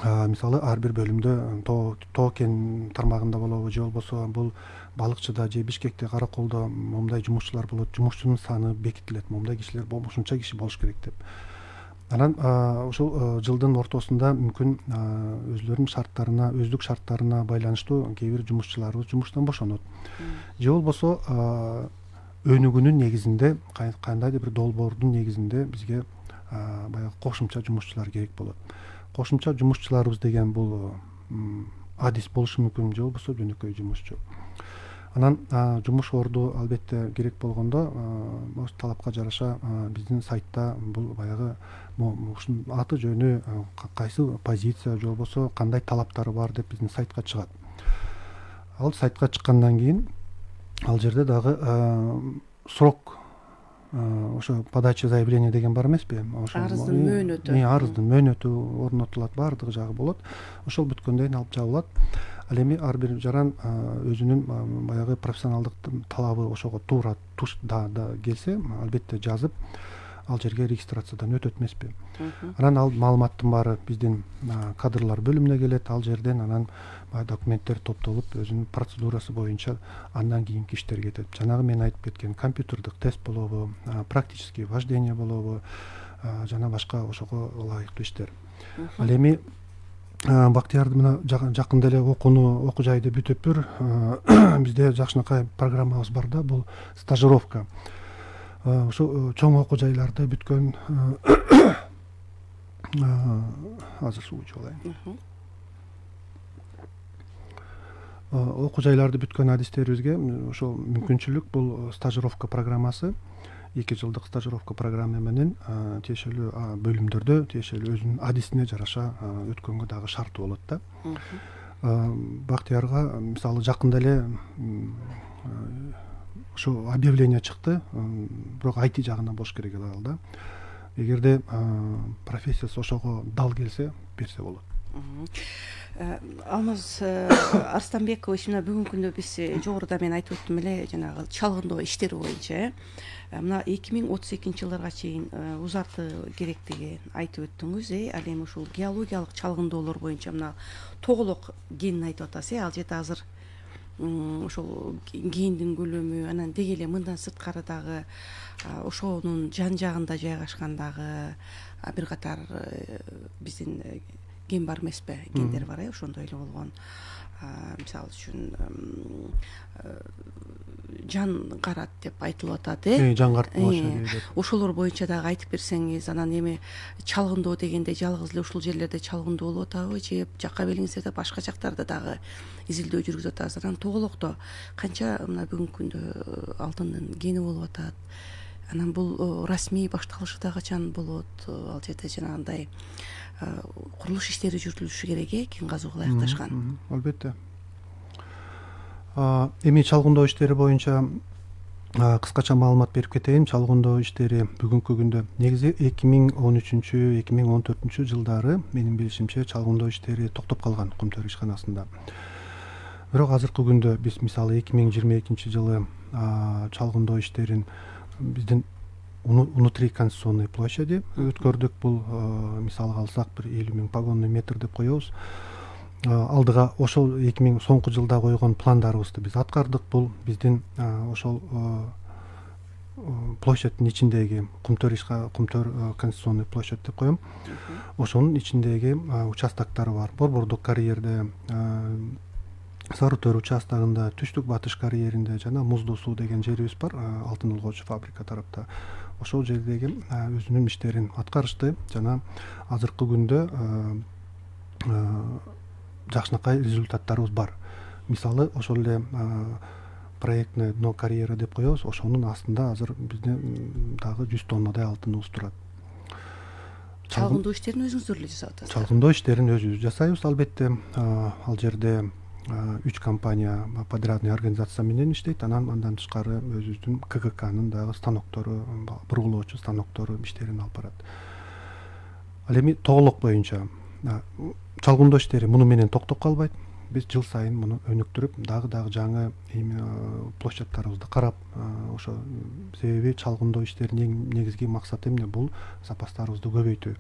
мисалы ар бир бөлүмдө тоо кен тармагында болобу же болбосо бул балыкчыда же Бишкекте, Караколдо момундай жумушчулар болот. Жумушчунун саны бекитилет. Момундай кишилер ушунча киши болуш керек деп. Анан ошол жылдын ортосунда мүмкүн өздүк шарттарына байланыштуу кээ бир жумушчуларыбыз жумуштан бошонот. Же болбосо өнүгүүнүн негизинде кандайдыр бир долбоордун негизинде бизге баягы кошумча жумушчулар керек болот. Кошумча жумушчуларыбыз деген бул адис болушу мүмкүн, же болбосо жөнөкөй жумушчу. Анан жумуш орду албетте керек болгондо талапка жараша биздин сайтта бул баягы ушунун аты жөнү, кайсы позиция же болбосо кандай талаптары бар деп биздин сайтка чыгат. Ал сайтка чыккандан кийин ал жерде дагы срок, ошо подача заявления деген бар эмеспи? Арыздын мөөнөтү орнотулат, баардыгы жагы болот. Ошол бүткөндөн кийин алып жабылат. Ал эми ар бир жаран өзүнүн баягы профессионалдык талабы ошого туура да келсе, албетте жазып, ал жерге регистрациядан өтөт эмеспи? Анан ал маалыматтын баары биздин кадрлар бөлүмүнө келет. Ал жерден анан документтер топтолуп, өзүнүн процедурасы боюнча андан кийинки иштер кетет. Жанагы мен айтып кеткен компьютердик тест болобу, практический вождение болобу, жана башка ошого ылайыктуу иштер. Ал эми Бактиярды мына жакында эле окуу жайды бүтүптүр. Бизде жакшынакай программабыз бар да, бул стажировка. Ошо чоң окуу жайларды бүткөн азыр суу ичип алайын. Окуу жайларды бүткөн адистерибизге ошол мүмкүнчүлүк, бул стажировка программасы, 2 жылдык стажировка программа менен тиешелүү бөлүмдөрдө тиешелүү өзүнүн адисине жараша өткөнгө дагы шарты болот да. Бактиярга мисалы жакында эле ошо объявление чыкты, бирок IT жагынан болуш керек ал да. Эгерде профессиясы ошого дал келсе, берсе болот. Алмаз Арстанбекович, мына бүгүнкү күндө биз жогоруда мен айтып өттүм эле, жанагы чалгындоо иштери боюнча мына 2032 жылдарга чейин узарты керектигин айтып өттүңүз. Ал эми ушул геологиялык чалгындоолор боюнча мына тоголок генин айтып атасыз. Ал жерде азыр ошол гендин көлөмү, анан деги эле мындан сырткары дагы ошонун жан жагында жайгашкандагы бир катар биздин ген бар эмеспи? Гендер бар, ошондой эле болгон. Мисалы үчүн жан карат деп айтылып атат, жан карт ошолор боюнча дагы айтып берсеңиз. Анан эми чалгындоо дегенде жалгыз эле ушул жерлерде чалгындоо болуп атабы, же жакка белиңиздерде башка жактарда дагы изилдөө жүргүзүп атасыздар? Анан тоголокто канча мына бүгүнкү күндө алтындын кени болуп атат? Анан бул расмий башталышы да качан болот? Ал жерде жанагындай курулуш иштери жүргүзүлүшү керек, кен казууга ылайыкташкан. Албетте. Эми чалгындоо иштери боюнча кыскача маалымат берип кетейин. Чалгындоо иштери бүгүнкү күндө негизи 2013-2014 жылдары менин билишимче чалгындоо иштери токтоп калган Кумтөр ишканасында. Бирок азыркы күндө биз мисалы 2022 жылы чалгындоо иштерин биздин внутриконституционный площади өткөрдүк. Бул мисалга алсак бир 50.000 погонный метр деп коебуз. Алдыга ошол 2000 соңку жылда койгон пландарыбызды биз аткардык. Бул биздин ошол площадьтын ичиндеги Кумтөр конституционный площадь деп коем. Ошонун ичиндеги участоктары бар. Борбордук карьерде, Сары Төр участогунда, Түштүк Батыш карьеринде жана Муздуу суу деген жерибиз бар, алтын улгоочу фабрика тарапта. Ошол жердеги өзүнүн иштерин аткарышты жана азыркы күндө жакшынакай результаттарыбыз бар. Мисалы ошол эле проектный дно карьера деп коебуз. Ошонун астында азыр бизде дагы 100 тоннадай алтыныбыз турат. Чалгындоо иштерин өзүңүздөр эле жасап атасыздар? Чалгындоо иштерин өзүбүз жасайбыз, албетте. Ал жерде 3 компания подрядный организация менен иштейт. Андан тышкары өзүбүздүн КККнын дагы станоктору, бургулоочу станоктору иштерин алып барат. Ал эми тоголок боюнча чалгындоо иштери муну менен токтоп калбайт. Биз жыл сайын муну өнүктүрүп, дагы жаңы площадьтарыбызды карап, ошо себеби чалгындоо иштеринин негизги максаты эмне? Бул запастарыбызды көбөйтүү.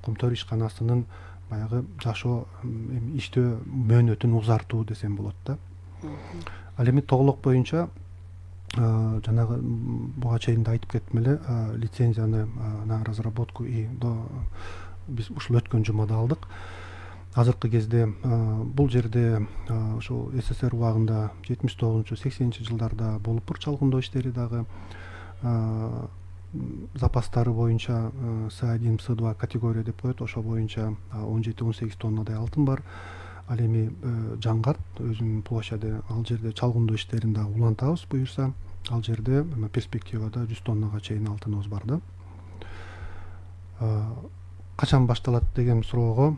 Кумтөр ишканасынын баягы жашоо иштөө мөөнөтүн узартуу десем болот да. Ал эми тоголок боюнча жанагы буга чейин да айтып кеттим эле, лицензияны на разработку биз ушул өткөн жумада алдык. Азыркы кезде бул жерде ошол СССР убагында 79-80 жылдарда болуп чалгындоо иштери дагы запастары боюнча С1, С2 категория деп коет. Ошо боюнча 17-18 тоннадай алтын бар. Ал эми Жаңгарт өзүнүн площади, ал жерде чалгындоо иштерин да улантабыз буюрса. Ал жерде перспективада 100 тоннага чейин алтыныбыз бар да. Качан башталат деген суроого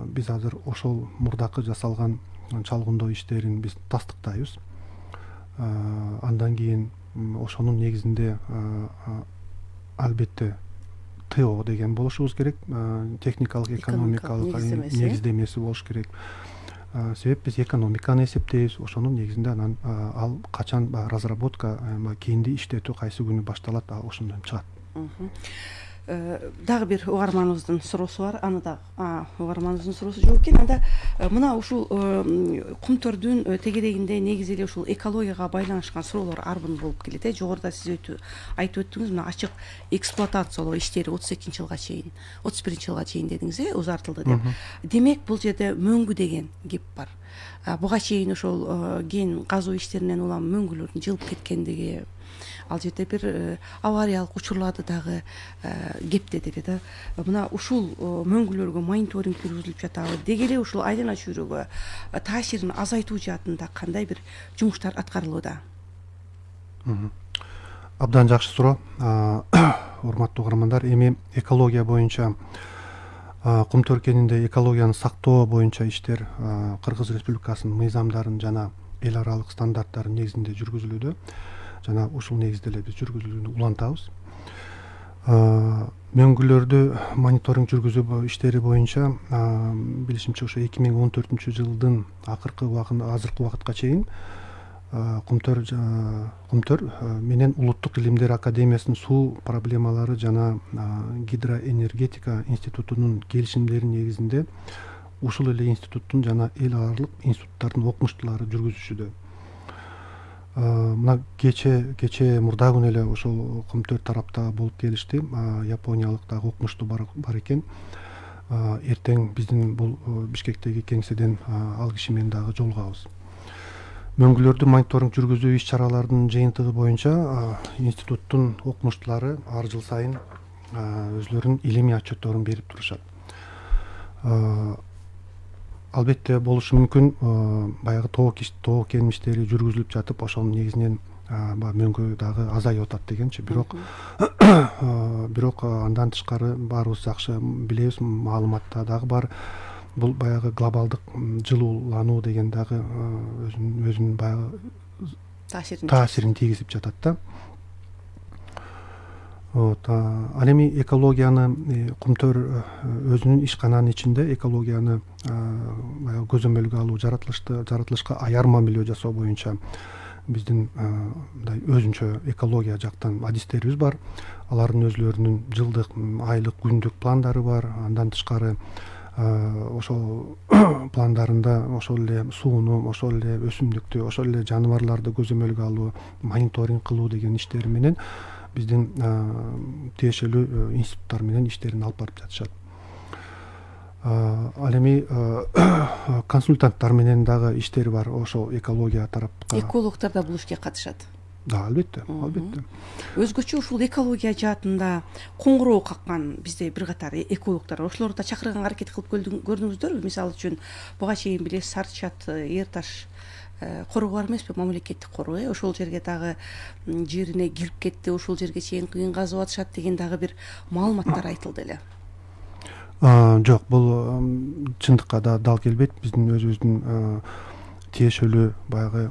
биз азыр ошол мурдакы жасалган чалгындоо иштерин биз тастыктайбыз. Андан кийин ошонун негизинде албетте ТО деген болушубуз керек, техникалык экономикалык негиздемеси болуш керек. Себеп биз экономиканы эсептейбиз, ошонун негизинде анан ал качан разработка, кийинди иштетүү кайсы күнү башталат, ошондон чыгат. Дагы бир угарманыбыздын суроосу бар. Аны да угарманыбыздын суроосу жок экен. Анда мына ушул Кумтөрдүн тегерегинде негизи эле ушул экологияга байланышкан суроолор арбын болуп келет. Жогоруда сиз айтып өттүңүз, мына ачык эксплуатациялоо иштери 32 жылга чейин, 31 жылга чейин дедиңиз, узартылды деп. Демек бул жерде мөңгү деген кеп бар. Буга чейин ошол кен казуу иштеринен улам мөңгүлөрдүн жылып кеткендиги, ал жерде бир авариялык учурларды дагы кептеди да. Мына ушул мөңгүлөргө мониторинг жүргүзүлүп жатабы? Деги эле ушул айлана чөйрөгө таасирин азайтуу жаатында кандай бир жумуштар аткарылууда? Абдан жакшы суроо. Урматтуу угармандар, эми экология боюнча Кумтөр кенинде экологияны сактоо боюнча иштер Кыргыз Республикасынын мыйзамдарын жана эл аралык стандарттарын негизинде жүргүзүлүүдө. Жана ушул негизде эле биз жүргүзүүнү улантабыз. Мөңгүлөрдү мониторинг жүргүзүү иштери боюнча билишимче ошо 2014-жылдын азыркы убакытка чейин Кумтөр менен Улуттук илимдер академиясынын суу проблемалары жана гидроэнергетика институтунун келишимдеринин негизинде ушул эле институттун жана эл аралык институттардын окумуштуулары жүргүзүшүүдө. Мына кече мурда күнү эле ошол Кумтөр тарапта болуп келишти. Япониялык дагы окумуштуу бар экен. Эртең биздин бул Бишкектеги кеңседен ал киши менен дагы жолугабыз. Мөңгүлөрдү мониторинг жүргүзүү иш-чараларынын жыйынтыгы боюнча институттун окумуштуулары ар жыл сайын өзлөрүнүн илимий отчетторун берип турушат. Албетте болушу мүмкүн баягы тоо кен иштери жүргүзүлүп жатып, ошонун негизинен мөңгү дагы азайып атат дегенчи. Бирок андан тышкары баарыбыз жакшы билебиз, маалыматта дагы бар. Бул баягы глобалдык жылуулануу деген дагы өзүнүн баягы таасирин тийгизип жатат да. Ал эми экологияны Кумтөр өзүнүн ишкананын ичинде экологияны көзөмөлгө алуу, жаратылышка аяр мамиле жасоо боюнча биздин мындай өзүнчө экология жактан адистерибиз бар. Алардын өзлөрүнүн жылдык, айлык, күндүк пландары бар. Андан тышкары ошол пландарында ошол эле сууну, ошол эле өсүмдүктү, ошол эле жаныбарларды көзөмөлгө алуу, мониторинг кылуу деген иштери менен биздин тиешелүү институттар менен иштерин алып барып жатышат. Ал эми консультанттар менен дагы иштери бар ошол экология тарапка. Экологдор да бул ишке катышат. Да, албетте, албетте. Өзгөчө ушул экология жаатында коңгуроо каккан бизде бир катар экологдор, ошолорду да чакырганга аракет кылып көрдүңүздөрбү? Мисалы үчүн буга чейин билесиз Сарычат, Эр Таш короо бар эмеспи, мамлекеттик короо, ошол жерге дагы жерине кирип кетти, ошол жерге чейин кыйын казып атышат деген дагы бир маалыматтар айтылды эле. Жок, бул чындыкка да дал келбейт. Биздин өзүбүздүн тиешелүү баягы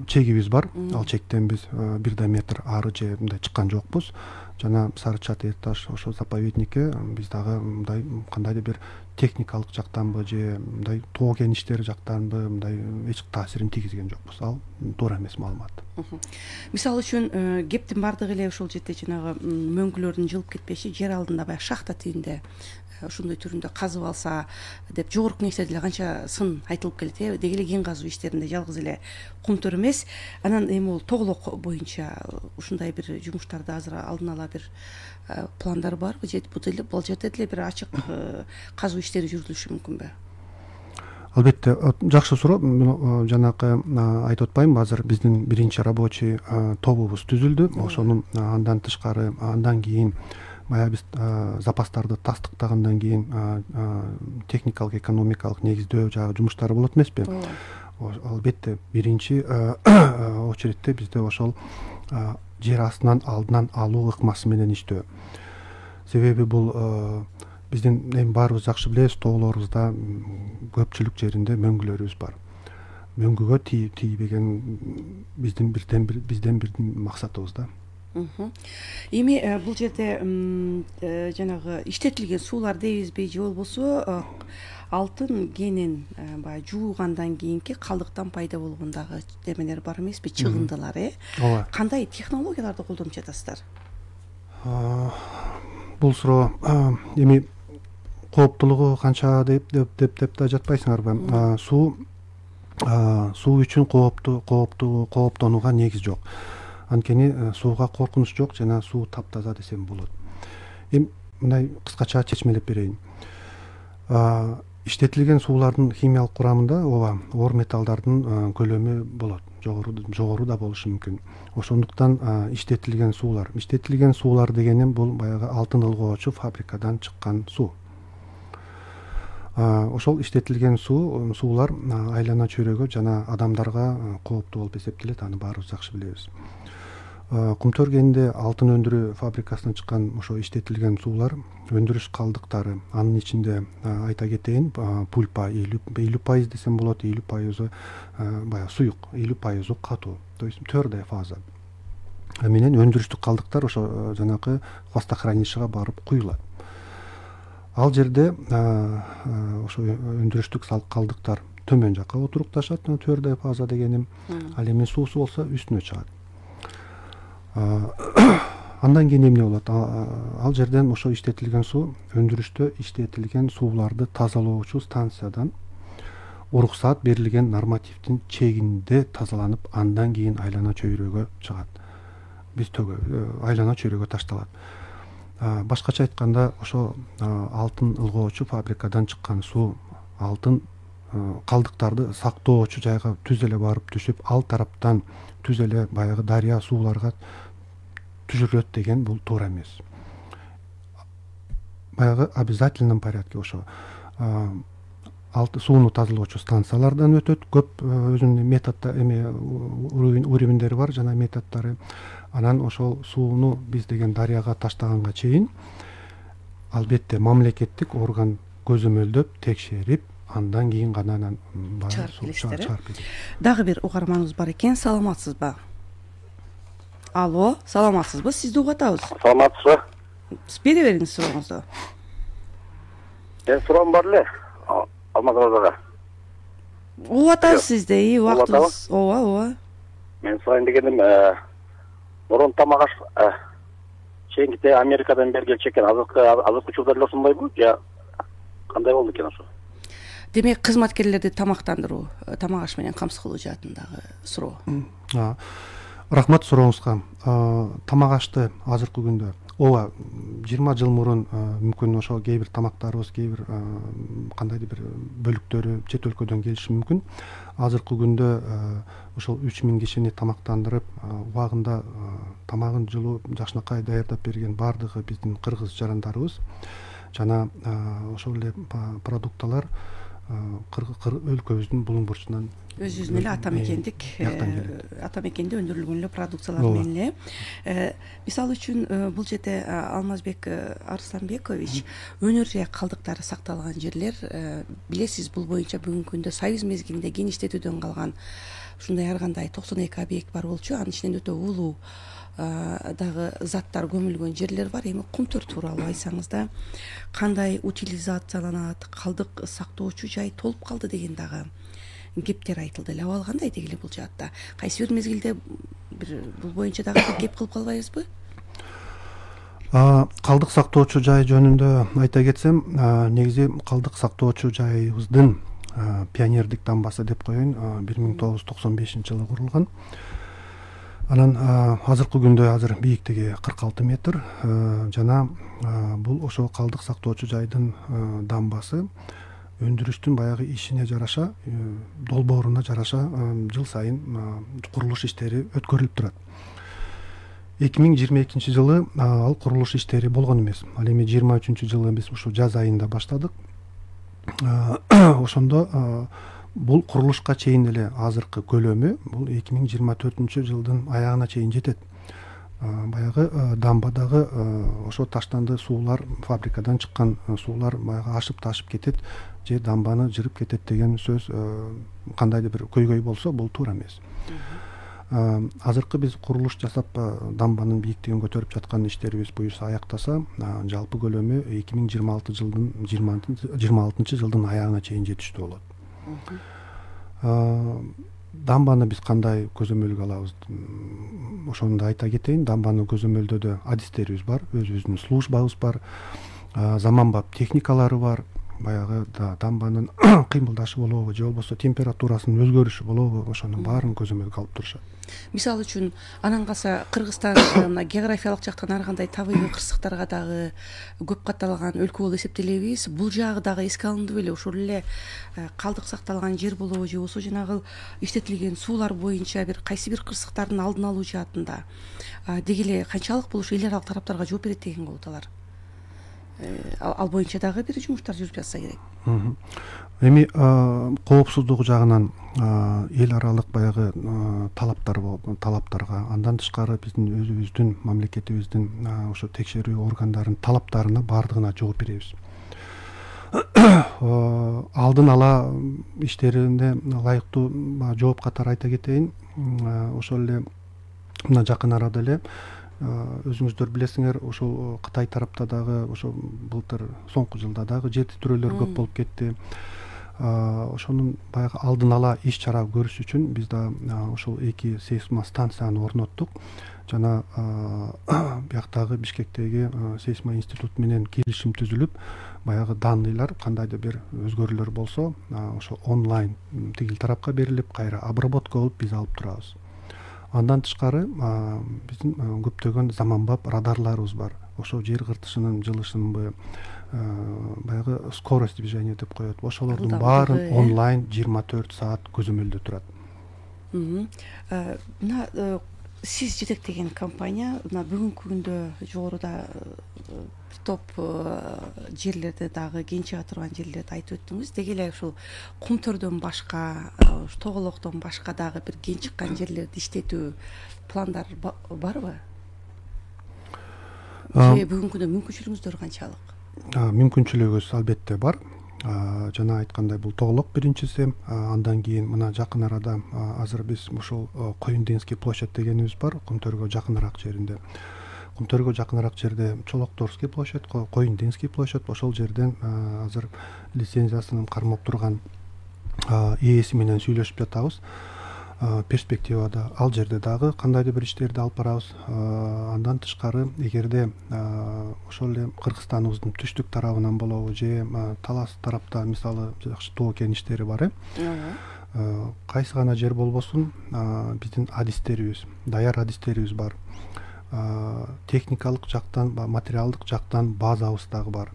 чегибиз бар. Ал чектен биз 1 метр ары же мындай чыккан жокпуз. Жана Сарычат, Эр Таш ошол заповедникке биз дагы мындай кандайдыр бир техникалык жактанбы же мындай тоо кеништери жактанбы мындай эч таасирин тийгизген жокпуз. Ал туура эмес маалымат. Мисалы үчүн кептин бардыгы эле ошол жерде жанагы мөңгүлөрдүн жылып кетпеши, жер алдында баягы шахта тигинде ушундай түрүндө казып алса деп жогорку кеңештерде канча сын айтылып келет. Деги эле кен казуу иштеринде жалгыз эле кумтөр эмес. Анан эми бул тоголок боюнча ушундай бир жумуштарды азыр алдын ала бир пландар барбы же бул жерде деле бир ачык казуу иштери жүргүзүлүшү мүмкүнбү? Албетте, жакшы суроо. Жанакы айтып атпаймынбы, азыр биздин биринчи рабочий тобубуз түзүлдү. Ошонун андан тышкары андан кийин баягы биз запастарды тастыктагандан кийин техникалык, экономикалык негиздөө жагы жумуштары болот эмеспи? Албетте, биринчи очередте бизде ошол жер астынан алдынан алуу ыкмасы менен иштөө. Себеби бул биздин эми баарыбыз жакшы билебиз, тоолорубузда көпчүлүк жеринде мөңгүлөрүбүз бар. Мөңгүгө тийбеген биздин бир максатыбыз да. Эми бул жерде жанагы иштетилген суулар дейбизби же болбосо алтын кенин баягы жуугандан кийинки калдыктан пайда болгон дагы демелер бар эмеспи, чыгындылар, Ооба. Кандай технологияларды колдонуп жатасыздар? Бул суроо эми кооптулугу канча деп да жатпайсыңарбы? Суу үчүн кооптонууга негиз жок. Анткени сууга коркунуч жок жана суу таптаза десем болот. Эми мындай кыскача чечмелеп берейин. Иштетилген суулардын химиялык курамында оор металлдардын көлөмү болот. Жогору да болушу мүмкүн. Ошондуктан иштетилген суулар дегеним бул баягы алтын ылгоочу фабрикадан чыккан суу. Ошол иштетилген суулар айлана чөйрөгө жана адамдарга кооптуу болуп эсептелет. Аны баарыбыз жакшы билебиз. Кумтөр кенинде алтын өндүрүү фабрикасынан чыккан ошо иштетилген суулар өндүрүш калдыктары. Анын ичинде айта кетейин, пульпа 50% десем болот, 50% баягы суюк, 50% катуу. То есть твердая фаза. Менен өндүрүштүк калдыктар ошо жанакы хвостохранилищеге барып куюлат. Ал жерде ошо өндүрүштүк калдыктар төмөн жакка отурукташат, твердая фаза дегеним. Ал эми суусу болсо үстүнө чыгат. Андан кийин эмне болот? Ал жерден ошо иштетилген суу өндүрүштө иштетилген сууларды тазалоочу станциядан уруксаат берилген нормативдин чегинде тазаланып, андан кийин айлана чөйрөгө чыгат. Биз айлана чөйрөгө ташталат. Башкача айтканда, ошо алтын ылгоочу фабрикадан чыккан суу алтын калдыктарды сактоочу жайга түз эле барып түшүп, ал тараптан түз эле баягы дарыя сууларга түшүрүлөт деген бул туура эмес. Баягы обязательном порядке ошо сууну тазалоочу станциялардан өтөт. Көп өзүнүн методдор уровендери бар, жана методдору. Анан ошол сууну биз деген дарыяга таштаганга чейин албетте мамлекеттик орган көзөмөлдөп, текшерип, андан кийин гана анан чыгарып берет. Дагы бир угарманыбыз бар экен. Саламатсызбы? Алло, саламатсызбы? Сизди угуп атабыз. Саламатсызбы? Бере бериңиз сурооңузду. Суроом бар эле. Алмаз мырзага. Угуп атабыз сизди, убактыбыз. Ооба. Мен сурайын дегеним, мурун тамак аш чейинките Америкадан бери келчү экен. Азыркы учурда эле ошондойбу же кандай болду экен ошо? Демек кызматкерлерди тамактандыруу, тамак аш менен камсыз кылуу жаатындагы суроо. Рахмат сурооңузга. Тамак ашты азыркы күндө ооба 20 жыл мурун мүмкүн ошо кээ бир тамактарыбыз, кээ бир кандайдыр бир бөлүктөрү чет өлкөдөн келиши мүмкүн. Азыркы күндө ошол 3000 кишини тамактандырып, убагында тамагын жылуу жакшынакай даярдап берген бардыгы биздин кыргыз жарандарыбыз жана ошол эле продукталар өлкөбүздүн булуң бурчунан өзүбүздүн эле ата мекенде өндүрүлгөн эле продукциялар менен эле. Мисалы үчүн бул жерде Алмазбек Арсланбекович өнөр жай калдыктары сакталган жерлер, билесиз, бул боюнча бүгүнкү күндө Союз мезгилинде кеңиштетүүдөн калган ушундай ар кандай 92 объект бар болчу. Анын ичинен өтө улуу дагы заттар көмүлгөн жерлер бар. Эми Кумтөр тууралуу айтсаңыз да, кандай утилизацияланат, калдык сактоочу жай толуп калды деген дагы кептер айтылды эле. Абал кандай дегиле бул жаатта? Кайсы бир мезгилде бул боюнча дагы кеп кылып калбайбызбы? Калдык сактоочу жай жөнүндө айта кетсем, негизи калдык сактоочу жайыбыздын пионердик дамбасы деп коеюн, 1995-жылы курулган. Анан азыркы күндө азыр бийиктиги 46 метр жана бул ошол калдык сактоочу жайдын дамбасы өндүрүштүн баягы ишине жараша, долбооруна жараша жыл сайын курулуш иштери өткөрүлүп турат. 2022-жылы ал курулуш иштери болгон эмес. Ал эми 23-жылы биз ушу жаз айында баштадык. Ошондо бул курулушка чейин эле азыркы көлөмү бул 2024-жылдын аягына чейин жетет. Баягы дамбадагы ошо таштанды суулар, фабрикадан чыккан суулар баягы ашып ташып кетет же дамбаны жырып кетет деген сөз кандайдыр бир көйгөй болсо бул туура эмес. Азыркы биз курулуш жасап дамбанын бийиктигин көтөрүп жаткан иштерибиз буюрса аяктаса, жалпы көлөмү 2026-жылдын аягына чейин жетиштүү болот. Дамбаны биз кандай көзөмөлгө алабыз? Ошону да айта кетейин. Дамбаны көзөмөлдөөдө адистерибиз бар, өзүбүздүн службабыз бар, заманбап техникалары бар. Баягы дамбанын кыймылдашы болобу же болбосо температурасынын өзгөрүшү болобу, ошонун баарын көзөмөлгө алып турушат. Мисалы үчүн анан калса Кыргызстан географиялык жактан ар кандай табигый кырсыктарга дагы көп катталган өлкө болуп эсептелебиз. Бул жагы дагы эске алынды беле? Ошол эле калдык сакталган жер болобу же болбосо жанагы иштетилген суулар боюнча бир кайсы бир кырсыктардын алдын алуу жаатында дегиле канчалык бул эл аралык тараптарга жооп берет деген болот алар? Ал боюнча дагы бир жумуштар жүрүп жатса керек. Эми коопсуздугу жагынан эл аралык баягы талаптарга, андан тышкары биздин өзүбүздүн мамлекетибиздин ошо текшерүү органдарынын талаптарына бардыгына жооп беребиз. Алдын ала иштеринде ылайыктуу жооп катары айта кетейин. Ошол эле мына жакын арада эле өзүңүздөр билесиңер, ошол Кытай тарапта дагы ошо былтыр соңку жылда дагы жер титирөөлөр көп болуп кетти. Ошонун баягы алдын ала иш чара көрүш үчүн биз да ошол 2 сейсмостанцияны орноттук жана бияктагы Бишкектеги сейсмо институт менен келишим түзүлүп, баягы данныйлар кандайдыр бир өзгөрүүлөр болсо, ошо онлайн тигил тарапка берилип, кайра обработка болуп биз алып турабыз. Андан тышкары биздин көптөгөн заманбап радарларыбыз бар. Ошо жер кыртышынын жылышынбы, баягы скорость движения деп коет. Ошолордун баарын онлайн 24 саат көзөмөлдө турат. Мына сиз жетектеген компания мына бүгүнкү күндө жогоруда топ жерлерде дагы кен чыга турган жерлерди айтып өттүңүз. Деги эле ушул Кумтөрдөн башка, Тоголоктон башка дагы бир кен чыккан жерлерди иштетүү пландар барбы? Же бүгүнкү күндө мүмкүнчүлүгүңүздөр канчалык? Мүмкүнчүлүгүбүз албетте бар. Жана айткандай бул Тоголок биринчиси, андан кийин мына жакын арада азыр биз ушул Коюнденский площадь дегенибиз бар, Кумтөргө жакыныраак жеринде. Кумтөргө жакыныраак жерде Чолокторский площадь, Коюнденский площадь, ошол жерден азыр лицензиясын кармап турган ээси менен сүйлөшүп жатабыз. перспективада ал жерде дагы кандайдыр бир иштерди алып барабыз. Андан тышкары эгерде ошол эле Кыргызстаныбыздын түштүк тарабынан болобу же талас тарапта мисалы жакшы тоо кеништери бар кайсы гана жер болбосун биздин адистерибиз, даяр адистерибиз бар. Техникалык жактан, материалдык жактан базабыз дагы бар.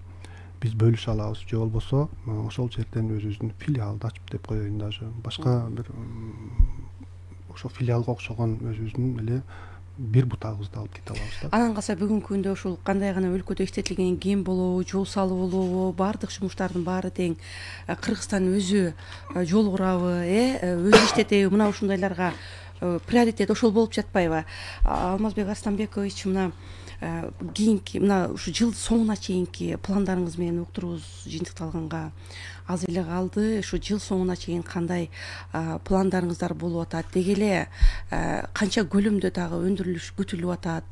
Биз бөлүшө алабыз, же болбосо ошол жерден өзүбүздүн филиалды ачып деп коеюн, даже башка бир ошо филиалга окшогон өзүбүздүн эле бир бутагыбызды алып кете алабыз да. Анан калса бүгүнкү күндө ушул кандай гана өлкөдө иштетилген кен болобу, жол салуу болобу, баардык жумуштардын баары тең Кыргызстан өзү жол курабы, өзү иштетеби, мына ушундайларга приоритет ошол болуп жатпайбы? Алмазбек Арстанбекович, мына кийинки мына ушу жыл соңуна чейинки пландарыңыз менен уктуруубуз жыйынтыкталганга аз эле калды. Ушу жыл соңуна чейин кандай пландарыңыздар болуп атат? Деги эле канча көлөмдө дагы өндүрүлүш күтүлүп атат?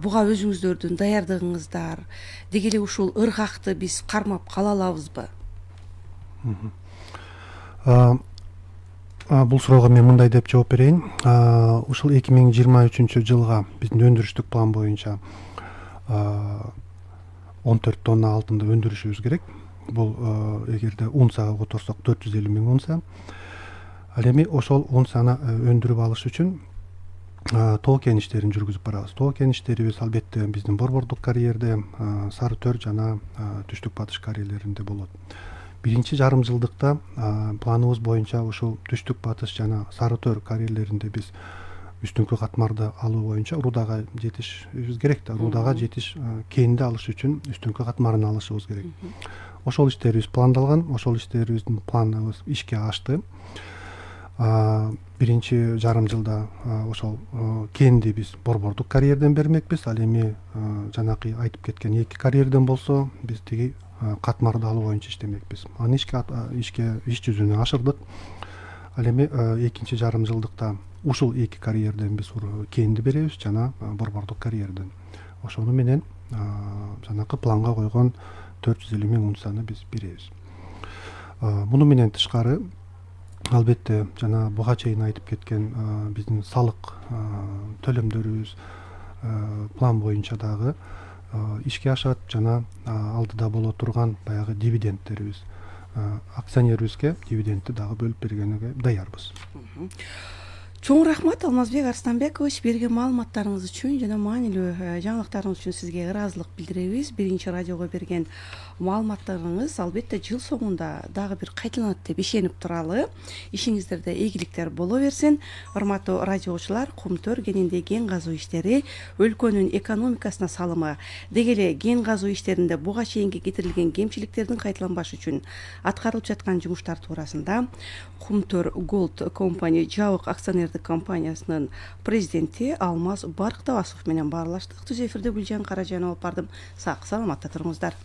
Буга өзүңүздөрдүн даярдыгыңыздар, деги эле ушул ыргакты биз кармап кала алабызбы? Бул суроого мен мындай деп жооп берейин. Ушул 2023 жылга биздин өндүрүштүк план боюнча 14 тонна алтынды өндүрүшүбүз керек. Бул эгерде унцияга которсок 450 миң унция. Ал эми ошол унцияны өндүрүп алыш үчүн тоо кеништерин жүргүзүп барабыз. Тоо кеништерибиз албетте биздин Борбордук карьерде, Сары Төр жана Түштүк Батыш карьерлеринде болот. Биринчи жарым жылдыкта планыбыз боюнча ушул Түштүк Батыш жана Сары Төр карьерлеринде биз үстүңкү катмарды алуу боюнча Рудага жетишибиз керек да. Рудага жетиш кенди алыш үчүн үстүңкү катмарын алышыбыз керек. Ошол иштерибиз пландалган, ошол иштерибиздин планыбыз ишке ашты. Биринчи жарым жылда ошол кенди биз Борбордук карьерден бермекпиз. Ал эми жанакы айтып кеткен 2 карьерден болсо биз тиги катмарды алуу боюнча иштемекпиз. Аны иш жүзүнө ашырдык. Ал эми экинчи жарым жылдыкта ушул 2 карьерден биз кенди беребиз жана Борбордук карьерден. Ошону менен жанакы планга койгон 450 миң унцияны биз беребиз. Муну менен тышкары албетте жана буга чейин айтып кеткен биздин салык төлөмдөрүбүз план боюнча дагы ишке ашат жана алдыда боло турган баягы дивидендтерибиз, акционерибизге дивидендти дагы бөлүп бергенге даярбыз. Чоң рахмат Алмазбек Арстанбекович, берген маалыматтарыңыз үчүн жана маанилүү жаңылыктарыңыз үчүн сизге ыраазылык билдиребиз. Биринчи радиого берген маалыматтарыңыз албетте жыл соңунда дагы бир кайталанат деп ишенип туралы. Ишиңиздерде ийгиликтер боло берсин. Урматтуу радиочулар, Кумтөр кенинде кен казуу иштери өлкөнүн экономикасына салымы, деги эле кен казуу иштеринде буга чейинки кетирилген кемчиликтердин кайталанбашы үчүн аткарылып жаткан жумуштар туурасында Кумтөр Gold Company жабык акционердик компаниясынын президенти Алмаз Барктабасов менен баарлаштык. Түз эфирде Гүлжан Каражанова болуп бардым. Сак саламатта туруңуздар.